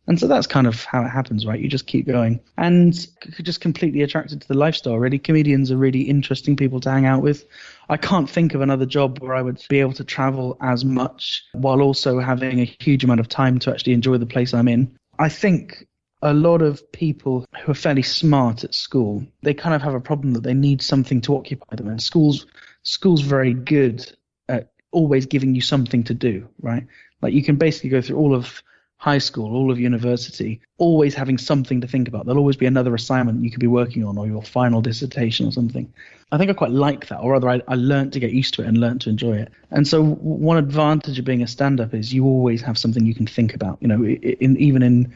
And so that's kind of how it happens, right? You just keep going. And just completely attracted to the lifestyle, really. Comedians are really interesting people to hang out with. I can't think of another job where I would be able to travel as much while also having a huge amount of time to actually enjoy the place I'm in. I think a lot of people who are fairly smart at school, they kind of have a problem that they need something to occupy them. And school's very good at always giving you something to do, right? Like, you can basically go through all of high school, all of university, always having something to think about. There'll always be another assignment you could be working on, or your final dissertation or something. I think I quite like that, or rather I learned to get used to it and learned to enjoy it. And so one advantage of being a stand-up is you always have something you can think about, you know, even in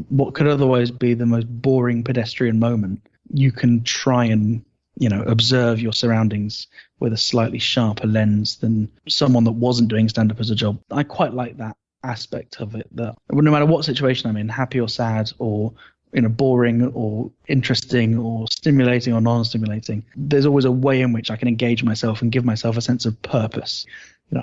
what could otherwise be the most boring pedestrian moment, you can try and, you know, observe your surroundings with a slightly sharper lens than someone that wasn't doing stand-up as a job. I quite like that aspect of it, that no matter what situation I'm in, happy or sad, or, you know, boring or interesting or stimulating or non-stimulating, there's always a way in which I can engage myself and give myself a sense of purpose.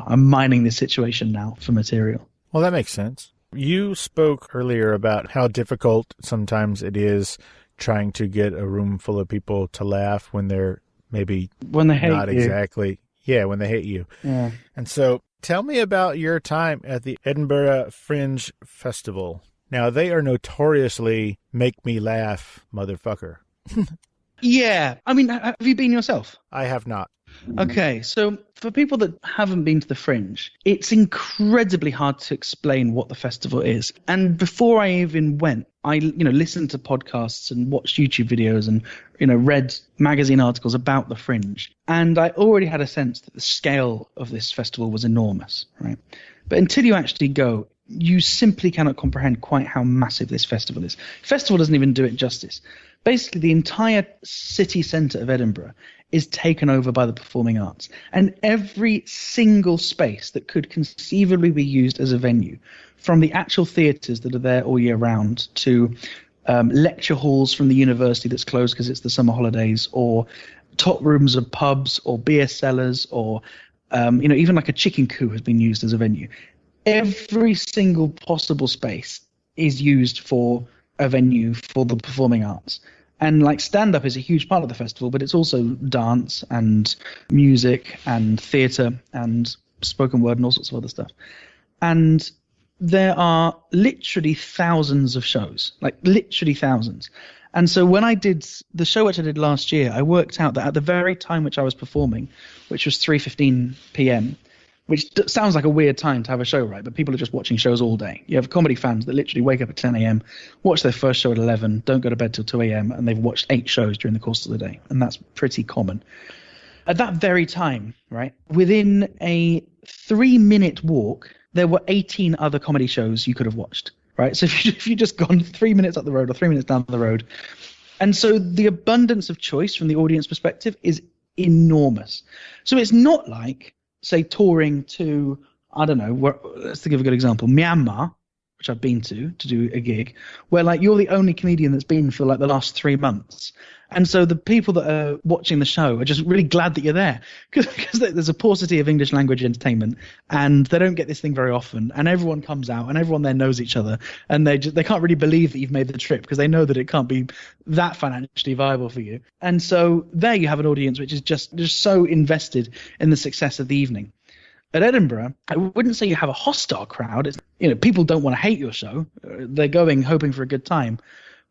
I'm mining this situation now for material. Well, that makes sense. You spoke earlier about how difficult sometimes it is trying to get a room full of people to laugh when they're maybe when they hate not you. Exactly. Yeah, when they hate you. Yeah. And so tell me about your time at the Edinburgh Fringe Festival. Now, they are notoriously make me laugh, motherfucker. Yeah. I mean, have you been yourself? I have not. Okay, so for people that haven't been to the Fringe, it's incredibly hard to explain what the festival is. And before I even went, I listened to podcasts and watched YouTube videos and read magazine articles about the Fringe. And I already had a sense that the scale of this festival was enormous, right? But until you actually go, you simply cannot comprehend quite how massive this festival is. The festival doesn't even do it justice. Basically, the entire city centre of Edinburgh is taken over by the performing arts. And every single space that could conceivably be used as a venue, from the actual theatres that are there all year round to lecture halls from the university that's closed because it's the summer holidays, or top rooms of pubs or beer cellars, or even like a chicken coop has been used as a venue. Every single possible space is used for a venue for the performing arts. And like stand-up is a huge part of the festival, but it's also dance and music and theatre and spoken word and all sorts of other stuff. And there are literally thousands of shows, like literally thousands. And so when I did the show which I did last year, I worked out that at the very time which I was performing, which was 3:15 p.m., which sounds like a weird time to have a show, right? But people are just watching shows all day. You have comedy fans that literally wake up at 10 a.m., watch their first show at 11, don't go to bed till 2 a.m., and they've watched 8 shows during the course of the day. And that's pretty common. At that very time, right, within a 3-minute walk, there were 18 other comedy shows you could have watched, right? So if you just gone 3 minutes up the road or 3 minutes down the road. And so the abundance of choice from the audience perspective is enormous. So it's not like, say, touring to, I don't know, let's think of a good example, Myanmar, which I've been to do a gig, where like you're the only comedian that's been for like the last 3 months. And so the people that are watching the show are just really glad that you're there because there's a paucity of English language entertainment and they don't get this thing very often. And everyone comes out and everyone there knows each other and they can't really believe that you've made the trip because they know that it can't be that financially viable for you. And so there you have an audience which is just so invested in the success of the evening. At Edinburgh, I wouldn't say you have a hostile crowd. It's, people don't want to hate your show. They're going hoping for a good time.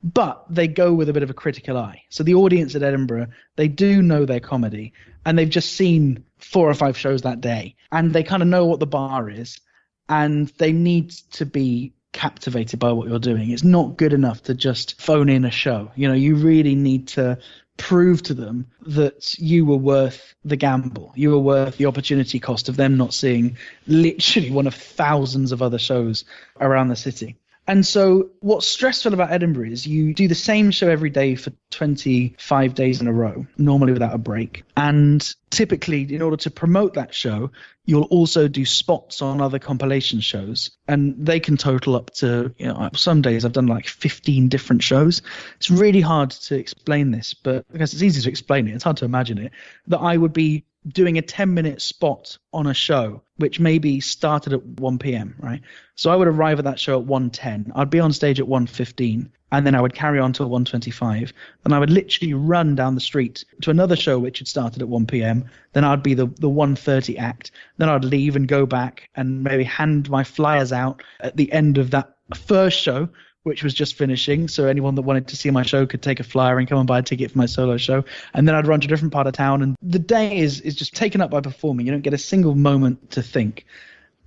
But they go with a bit of a critical eye. So the audience at Edinburgh, they do know their comedy, and they've just seen 4 or 5 shows that day, and they kind of know what the bar is, and they need to be captivated by what you're doing. It's not good enough to just phone in a show. You really need to prove to them that you were worth the gamble. You were worth the opportunity cost of them not seeing literally one of thousands of other shows around the city. And so what's stressful about Edinburgh is you do the same show every day for 25 days in a row, normally without a break. And typically, in order to promote that show, you'll also do spots on other compilation shows. And they can total up to, some days I've done like 15 different shows. It's really hard to explain this, but I guess it's easy to explain it. It's hard to imagine it, that I would be doing a 10-minute spot on a show, which maybe started at 1 p.m., right? So I would arrive at that show at 1:10. I'd be on stage at 1:15, and then I would carry on till 1:25. Then I would literally run down the street to another show which had started at 1 p.m. Then I'd be the 1:30 act. Then I'd leave and go back and maybe hand my flyers out at the end of that first show, which was just finishing, so anyone that wanted to see my show could take a flyer and come and buy a ticket for my solo show. And then I'd run to a different part of town, and the day is just taken up by performing. You don't get a single moment to think.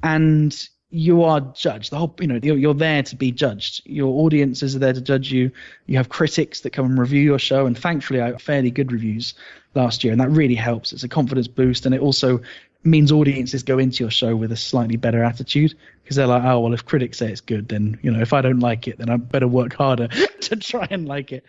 And you are judged. The whole, you're there to be judged. Your audiences are there to judge you. You have critics that come and review your show, and thankfully I got fairly good reviews last year, and that really helps. It's a confidence boost, and it also means audiences go into your show with a slightly better attitude because they're like, oh, well, if critics say it's good, then, if I don't like it, then I better work harder to try and like it.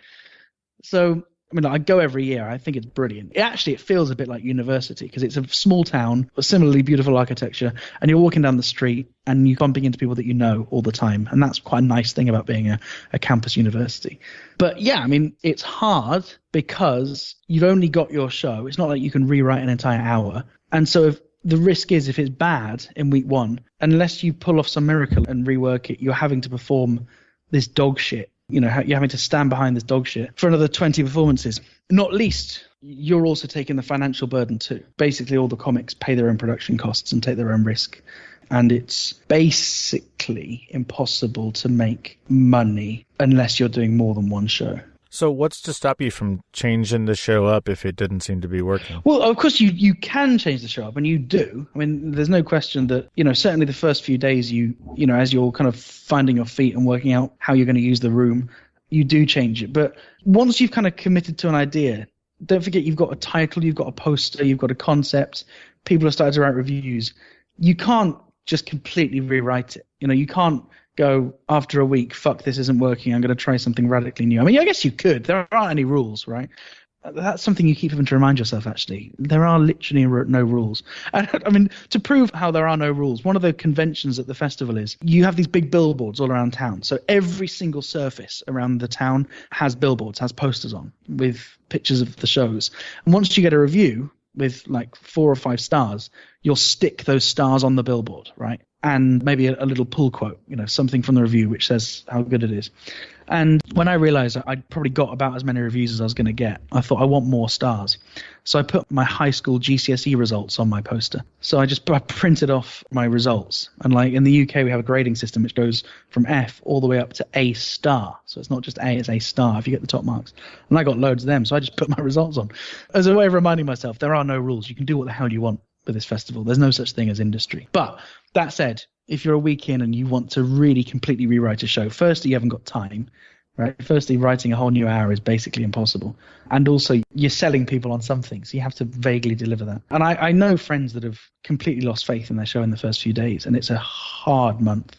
So, I go every year. I think it's brilliant. It feels a bit like university because it's a small town with similarly beautiful architecture, and you're walking down the street and you're bumping into people that you know all the time. And that's quite a nice thing about being a campus university. But yeah, it's hard because you've only got your show. It's not like you can rewrite an entire hour. And so the risk is if it's bad in week one, unless you pull off some miracle and rework it, you're having to perform this dog shit. You're having to stand behind this dog shit for another 20 performances. Not least, you're also taking the financial burden too. Basically, all the comics pay their own production costs and take their own risk. And it's basically impossible to make money unless you're doing more than one show. So what's to stop you from changing the show up if it didn't seem to be working? Well, of course, you can change the show up, and you do. I mean, there's no question that, certainly the first few days, as you're kind of finding your feet and working out how you're going to use the room, you do change it. But once you've kind of committed to an idea, don't forget you've got a title, you've got a poster, you've got a concept, people have started to write reviews. You can't just completely rewrite it. You can't go after a week, fuck, this isn't working, I'm going to try something radically new. I mean, I guess you could. There aren't any rules, right? That's something you keep having to remind yourself, actually. There are literally no rules. And I mean, to prove how there are no rules, one of the conventions at the festival is you have these big billboards all around town. So every single surface around the town has billboards, has posters on with pictures of the shows. And once you get a review with like 4 or 5 stars, you'll stick those stars on the billboard, right? And maybe a little pull quote, something from the review which says how good it is. And when I realized I'd probably got about as many reviews as I was going to get, I thought I want more stars. So I put my high school GCSE results on my poster. So I printed off my results. And like in the UK, we have a grading system which goes from F all the way up to A star. So it's not just A, it's A star if you get the top marks. And I got loads of them. So I just put my results on as a way of reminding myself there are no rules. You can do what the hell you want with this festival. There's no such thing as industry. But that said, if you're a week in and you want to really completely rewrite a show, firstly, you haven't got time, right? Firstly, writing a whole new hour is basically impossible. And also, you're selling people on something, so you have to vaguely deliver that. And I know friends that have completely lost faith in their show in the first few days, and it's a hard month.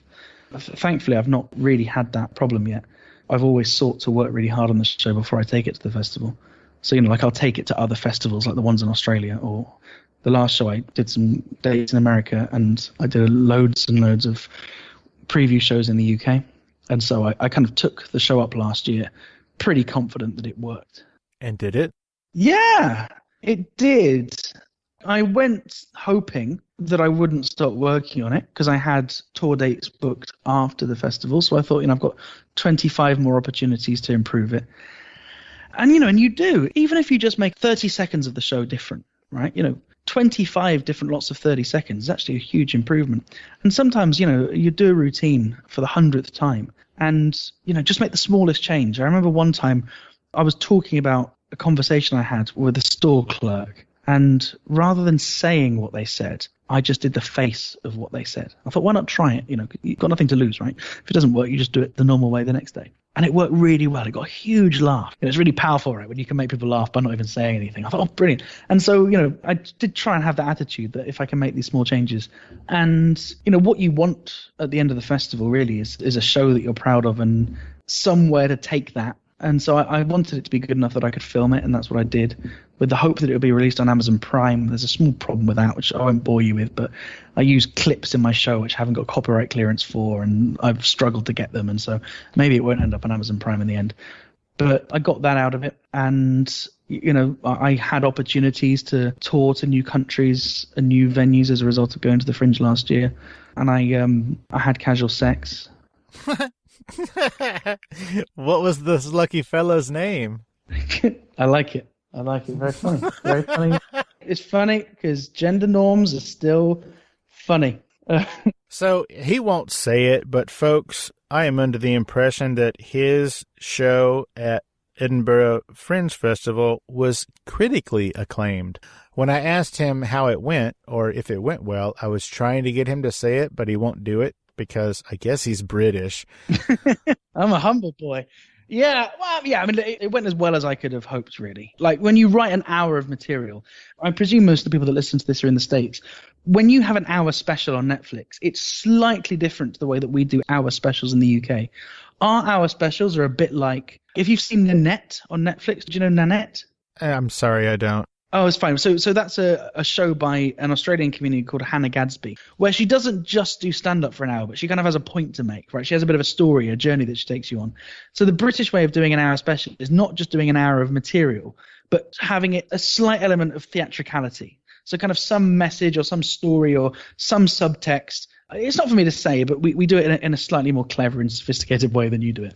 Thankfully, I've not really had that problem yet. I've always sought to work really hard on the show before I take it to the festival. So, I'll take it to other festivals like the ones in Australia, or the last show I did some dates in America, and I did loads and loads of preview shows in the UK. And so I kind of took the show up last year, pretty confident that it worked. And did it? Yeah, it did. I went hoping that I wouldn't stop working on it because I had tour dates booked after the festival. So I thought, I've got 25 more opportunities to improve it. And, and you do, even if you just make 30 seconds of the show different, right? 25 different lots of 30 seconds is actually a huge improvement. And sometimes, you do a routine for the 100th time and, just make the smallest change. I remember one time I was talking about a conversation I had with a store clerk, and rather than saying what they said, I just did the face of what they said. I thought, why not try it? You've got nothing to lose, right? If it doesn't work, you just do it the normal way the next day. And it worked really well. It got a huge laugh. It's really powerful, right, when you can make people laugh by not even saying anything. I thought, oh, brilliant. And so, I did try and have that attitude that if I can make these small changes. And, what you want at the end of the festival really is a show that you're proud of and somewhere to take that. And so I wanted it to be good enough that I could film it, and that's what I did, with the hope that it would be released on Amazon Prime. There's a small problem with that, which I won't bore you with, but I use clips in my show which I haven't got copyright clearance for, and I've struggled to get them, and so maybe it won't end up on Amazon Prime in the end. But I got that out of it, and I had opportunities to tour to new countries and new venues as a result of going to the Fringe last year, and I had casual sex. What was this lucky fellow's name? I like it. Very funny. Very funny. It's funny because gender norms are still funny. So he won't say it, but folks, I am under the impression that his show at Edinburgh Fringe Festival was critically acclaimed. When I asked him how it went, or if it went well, I was trying to get him to say it, but he won't do it because I guess he's British. I'm a humble boy. Yeah, well, yeah, I mean, it went as well as I could have hoped, really. Like, when you write an hour of material, I presume most of the people that listen to this are in the States. When you have an hour special on Netflix, it's slightly different to the way that we do hour specials in the UK. Our hour specials are a bit like, if you've seen Nanette on Netflix, do you know Nanette? I'm sorry, I don't. Oh, it's fine. So that's a show by an Australian comedian called Hannah Gadsby, where she doesn't just do stand-up for an hour, but she kind of has a point to make, right? She has a bit of a story, a journey that she takes you on. So the British way of doing an hour special is not just doing an hour of material, but having it a slight element of theatricality. So kind of some message or some story or some subtext. It's not for me to say, but we do it in a slightly more clever and sophisticated way than you do it.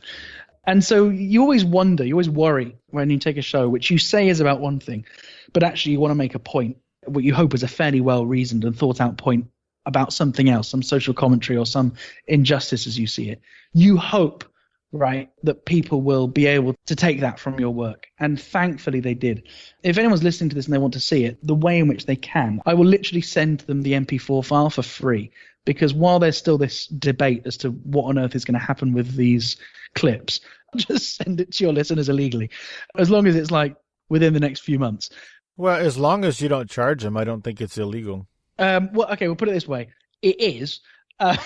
And so you always wonder, you always worry when you take a show which you say is about one thing, but actually you want to make a point, what you hope is a fairly well-reasoned and thought-out point about something else, some social commentary or some injustice as you see it. You hope, right, that people will be able to take that from your work. And thankfully they did. If anyone's listening to this and they want to see it, the way in which they can, I will literally send them the MP4 file for free. Because while there's still this debate as to what on earth is going to happen with these clips, I'll just send it to your listeners illegally, as long as it's like within the next few months. Well, as long as you don't charge them, I don't think it's illegal. Well, okay, we'll put it this way. It is. Remember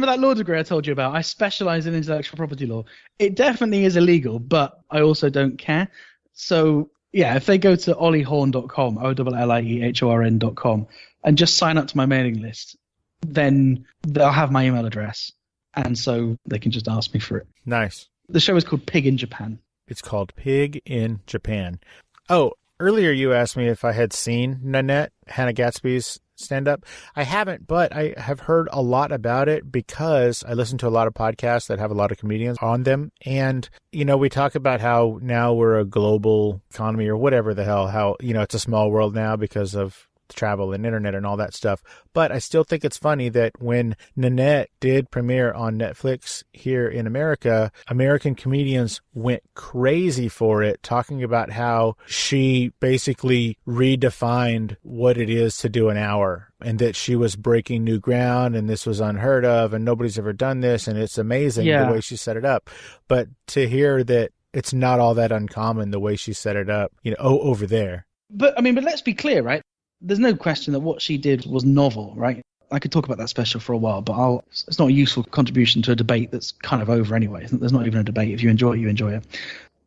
that law degree I told you about? I specialize in intellectual property law. It definitely is illegal, but I also don't care. So, yeah, if they go to olliehorn.com, OLLIEHORN.com, and just sign up to my mailing list, then they'll have my email address. And so they can just ask me for it. Nice. The show is called Pig in Japan. It's called Pig in Japan. Oh, earlier you asked me if I had seen Nanette, Hannah Gatsby's stand-up. I haven't, but I have heard a lot about it because I listen to a lot of podcasts that have a lot of comedians on them. And, you know, we talk about how now we're a global economy or whatever the hell, how, you know, it's a small world now because of travel and internet and all that stuff. But I still think it's funny that when Nanette did premiere on Netflix here in America, American comedians went crazy for it, talking about how she basically redefined what it is to do an hour and that she was breaking new ground and this was unheard of and nobody's ever done this and it's amazing the way she set it up. But to hear that it's not all that uncommon the way she set it up, you know, over there. But let's be clear, right? There's no question that what she did was novel, right? I could talk about that special for a while, but it's not a useful contribution to a debate that's kind of over anyway. There's not even a debate. If you enjoy it, you enjoy it.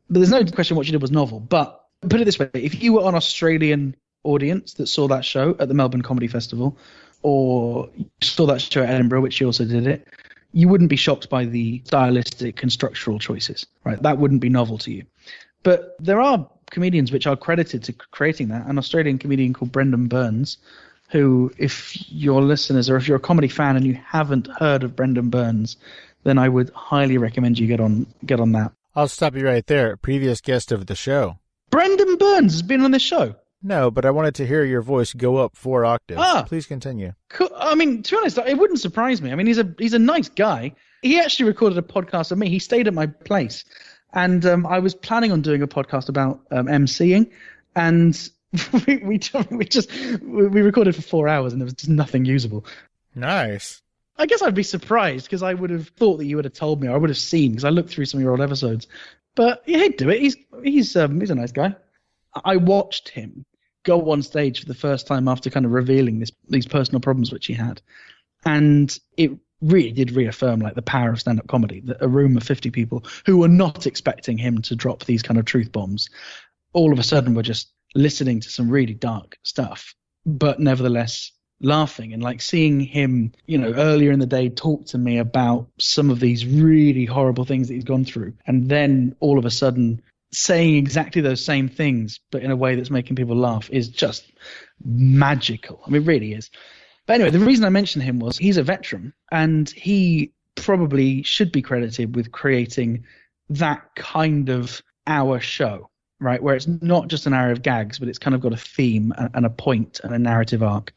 But there's no question what she did was novel. But put it this way, if you were an Australian audience that saw that show at the Melbourne Comedy Festival or saw that show at Edinburgh, which she also did it, you wouldn't be shocked by the stylistic and structural choices, right? That wouldn't be novel to you. But there are comedians which are credited to creating that. An Australian comedian called Brendan Burns, who, if your listeners or if you're a comedy fan and you haven't heard of Brendan Burns, then I would highly recommend you get on that. I'll stop you right there. Previous guest of the show. Brendan Burns has been on this show. No, but I wanted to hear your voice go up 4 octaves. Please continue. Cool. I mean, to be honest, it wouldn't surprise me. I mean, he's a nice guy. He actually recorded a podcast of me. He stayed at my place. And I was planning on doing a podcast about MCing, and we recorded for 4 hours, and there was just nothing usable. Nice. I guess I'd be surprised because I would have thought that you would have told me, or I would have seen because I looked through some of your old episodes. But yeah, he'd do it. He's a nice guy. I watched him go on stage for the first time after kind of revealing these personal problems which he had, and it really did reaffirm like the power of stand-up comedy, that a room of 50 people who were not expecting him to drop these kind of truth bombs all of a sudden were just listening to some really dark stuff, but nevertheless laughing and like seeing him, you know, earlier in the day talk to me about some of these really horrible things that he's gone through. And then all of a sudden saying exactly those same things, but in a way that's making people laugh is just magical. I mean, it really is. But anyway, the reason I mentioned him was he's a veteran and he probably should be credited with creating that kind of hour show, right? Where it's not just an hour of gags, but it's kind of got a theme and a point and a narrative arc.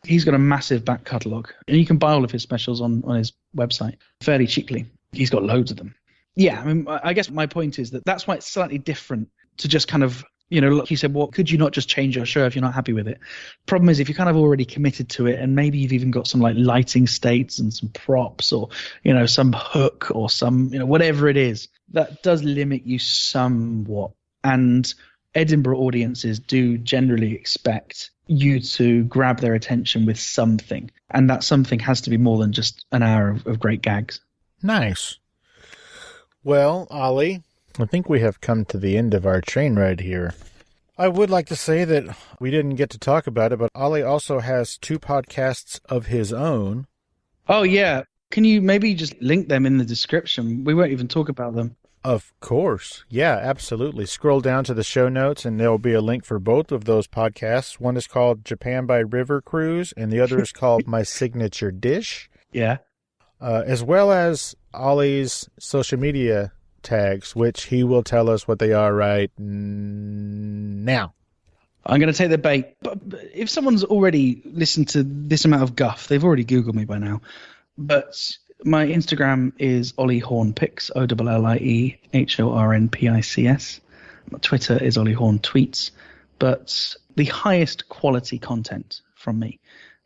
He's got a massive back catalogue and you can buy all of his specials on his website fairly cheaply. He's got loads of them. Yeah, I mean, I guess my point is that that's why it's slightly different to just kind of, you know, like you said, well, could you not just change your show if you're not happy with it? Problem is, if you're kind of already committed to it and maybe you've even got some like lighting states and some props or, you know, some hook or some, you know, whatever it is, that does limit you somewhat. And Edinburgh audiences do generally expect you to grab their attention with something. And that something has to be more than just an hour of great gags. Nice. Well, Ollie, I think we have come to the end of our train ride here. I would like to say that we didn't get to talk about it, but Ollie also has 2 podcasts of his own. Oh, yeah. Can you maybe just link them in the description? We won't even talk about them. Of course. Yeah, absolutely. Scroll down to the show notes and there will be a link for both of those podcasts. One is called Japan by River Cruise and the other is called My Signature Dish. Yeah. As well as Ollie's social media tags, which he will tell us what they are right now. I'm going to take the bait. But if someone's already listened to this amount of guff, they've already Googled me by now. But my Instagram is Ollie Horn Pics, OLLIEHORNPICS. My Twitter is Ollie Horn Tweets. But the highest quality content from me,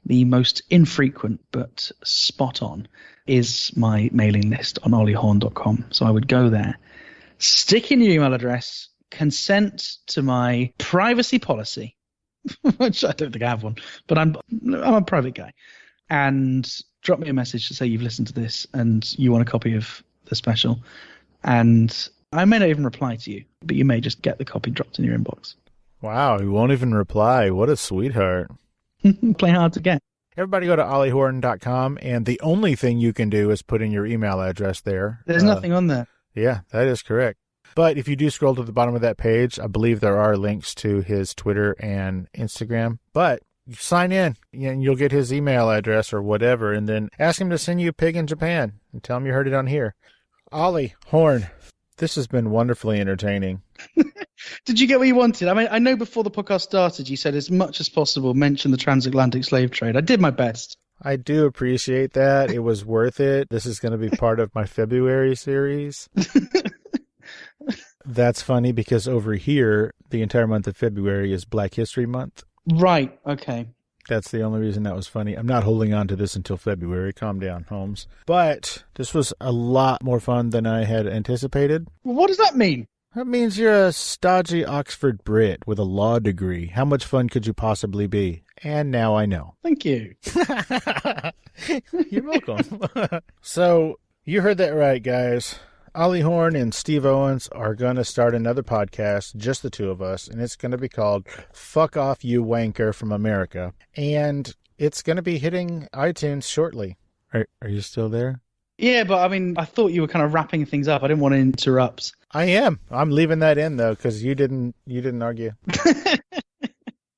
the most infrequent but spot on, is my mailing list on olliehorn.com. So I would go there, stick in your email address, consent to my privacy policy, which I don't think I have one, but I'm a private guy, and drop me a message to say you've listened to this and you want a copy of the special. And I may not even reply to you, but you may just get the copy dropped in your inbox. Wow, he won't even reply. What a sweetheart. Play hard to get. Everybody go to olliehorn.com, and the only thing you can do is put in your email address there. There's nothing on there. Yeah, that is correct. But if you do scroll to the bottom of that page, I believe there are links to his Twitter and Instagram. But you sign in, and you'll get his email address or whatever, and then ask him to send you a pig in Japan and tell him you heard it on here. Ollie Horn, this has been wonderfully entertaining. Did you get what you wanted? I mean, I know before the podcast started, you said as much as possible mention the transatlantic slave trade. I did my best. I do appreciate that. It was worth it. This is going to be part of my February series. That's funny because over here, the entire month of February is Black History Month. Right. Okay. That's the only reason that was funny. I'm not holding on to this until February. Calm down, Holmes. But this was a lot more fun than I had anticipated. What does that mean? That means you're a stodgy Oxford Brit with a law degree. How much fun could you possibly be? And now I know. Thank you. You're welcome. So, you heard that right, guys. Ollie Horn and Steve Owens are going to start another podcast, just the two of us, and it's going to be called Fuck Off You Wanker from America. And it's going to be hitting iTunes shortly. Are you still there? Yeah, but I mean, I thought you were kind of wrapping things up. I didn't want to interrupt. I am. I'm leaving that in, though, because you didn't argue.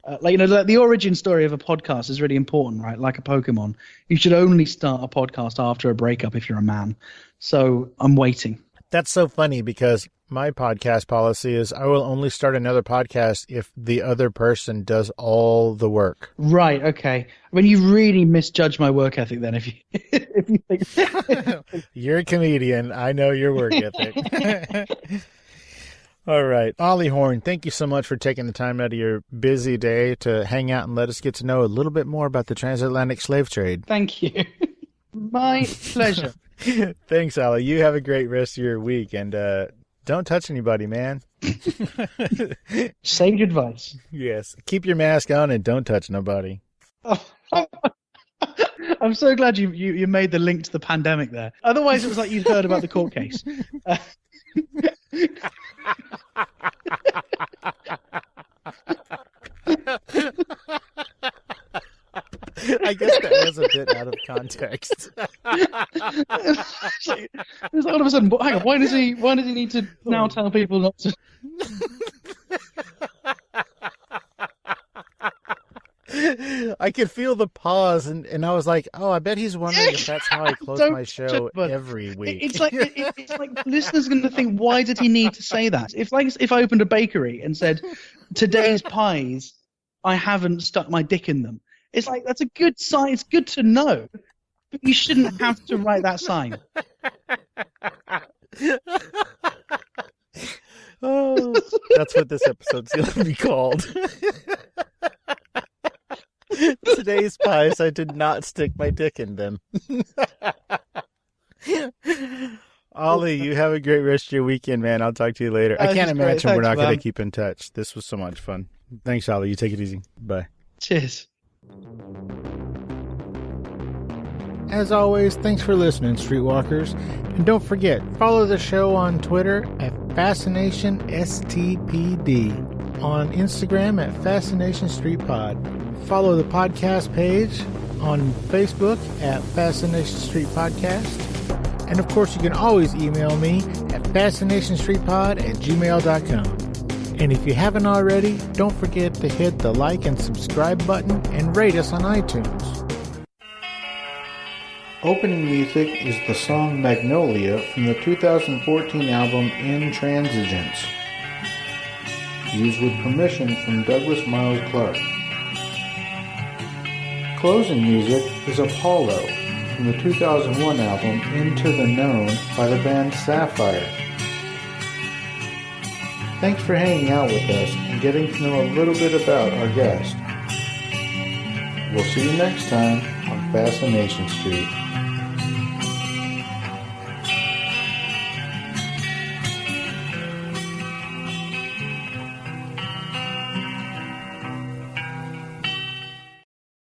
The origin story of a podcast is really important, right? Like a Pokemon. You should only start a podcast after a breakup if you're a man. So I'm waiting. That's so funny because my podcast policy is I will only start another podcast if the other person does all the work. Right. Okay. I mean, you really misjudge my work ethic then if you think You're a comedian. I know your work ethic. All right. Ollie Horn, thank you so much for taking the time out of your busy day to hang out and let us get to know a little bit more about the transatlantic slave trade. Thank you. My pleasure. Thanks, Ollie. You have a great rest of your week, and don't touch anybody, man. Sage advice. Yes. Keep your mask on and don't touch nobody. Oh, I'm so glad you made the link to the pandemic there. Otherwise, it was like you'd heard about the court case. I guess that was a bit out of context. It's like all of a sudden, hang on, why does he need to now tell people not to? I could feel the pause, and I was like, "Oh, I bet he's wondering if that's how I close my show every week." It's like listeners are going to think, "Why did he need to say that?" If I opened a bakery and said, "Today's pies, I haven't stuck my dick in them." It's like, that's a good sign. It's good to know. But you shouldn't have to write that sign. Oh, that's what this episode's going to be called. Today's pies, I did not stick my dick in them. Ollie, you have a great rest of your weekend, man. I'll talk to you later. I can't imagine we're not going to keep in touch. This was so much fun. Thanks, Ollie. You take it easy. Bye. Cheers. As always, thanks for listening, Streetwalkers. And don't forget, follow the show on Twitter at FascinationSTPD, on Instagram at Fascination Street Pod. Follow the podcast page on Facebook at Fascination Street Podcast. And of course, you can always email me at fascinationstreetpod@gmail.com. And if you haven't already, don't forget to hit the like and subscribe button and rate us on iTunes. Opening music is the song Magnolia from the 2014 album Intransigence, used with permission from Douglas Miles Clark. Closing music is Apollo from the 2001 album Into the Known by the band Sapphire. Thanks for hanging out with us and getting to know a little bit about our guest. We'll see you next time on Fascination Street.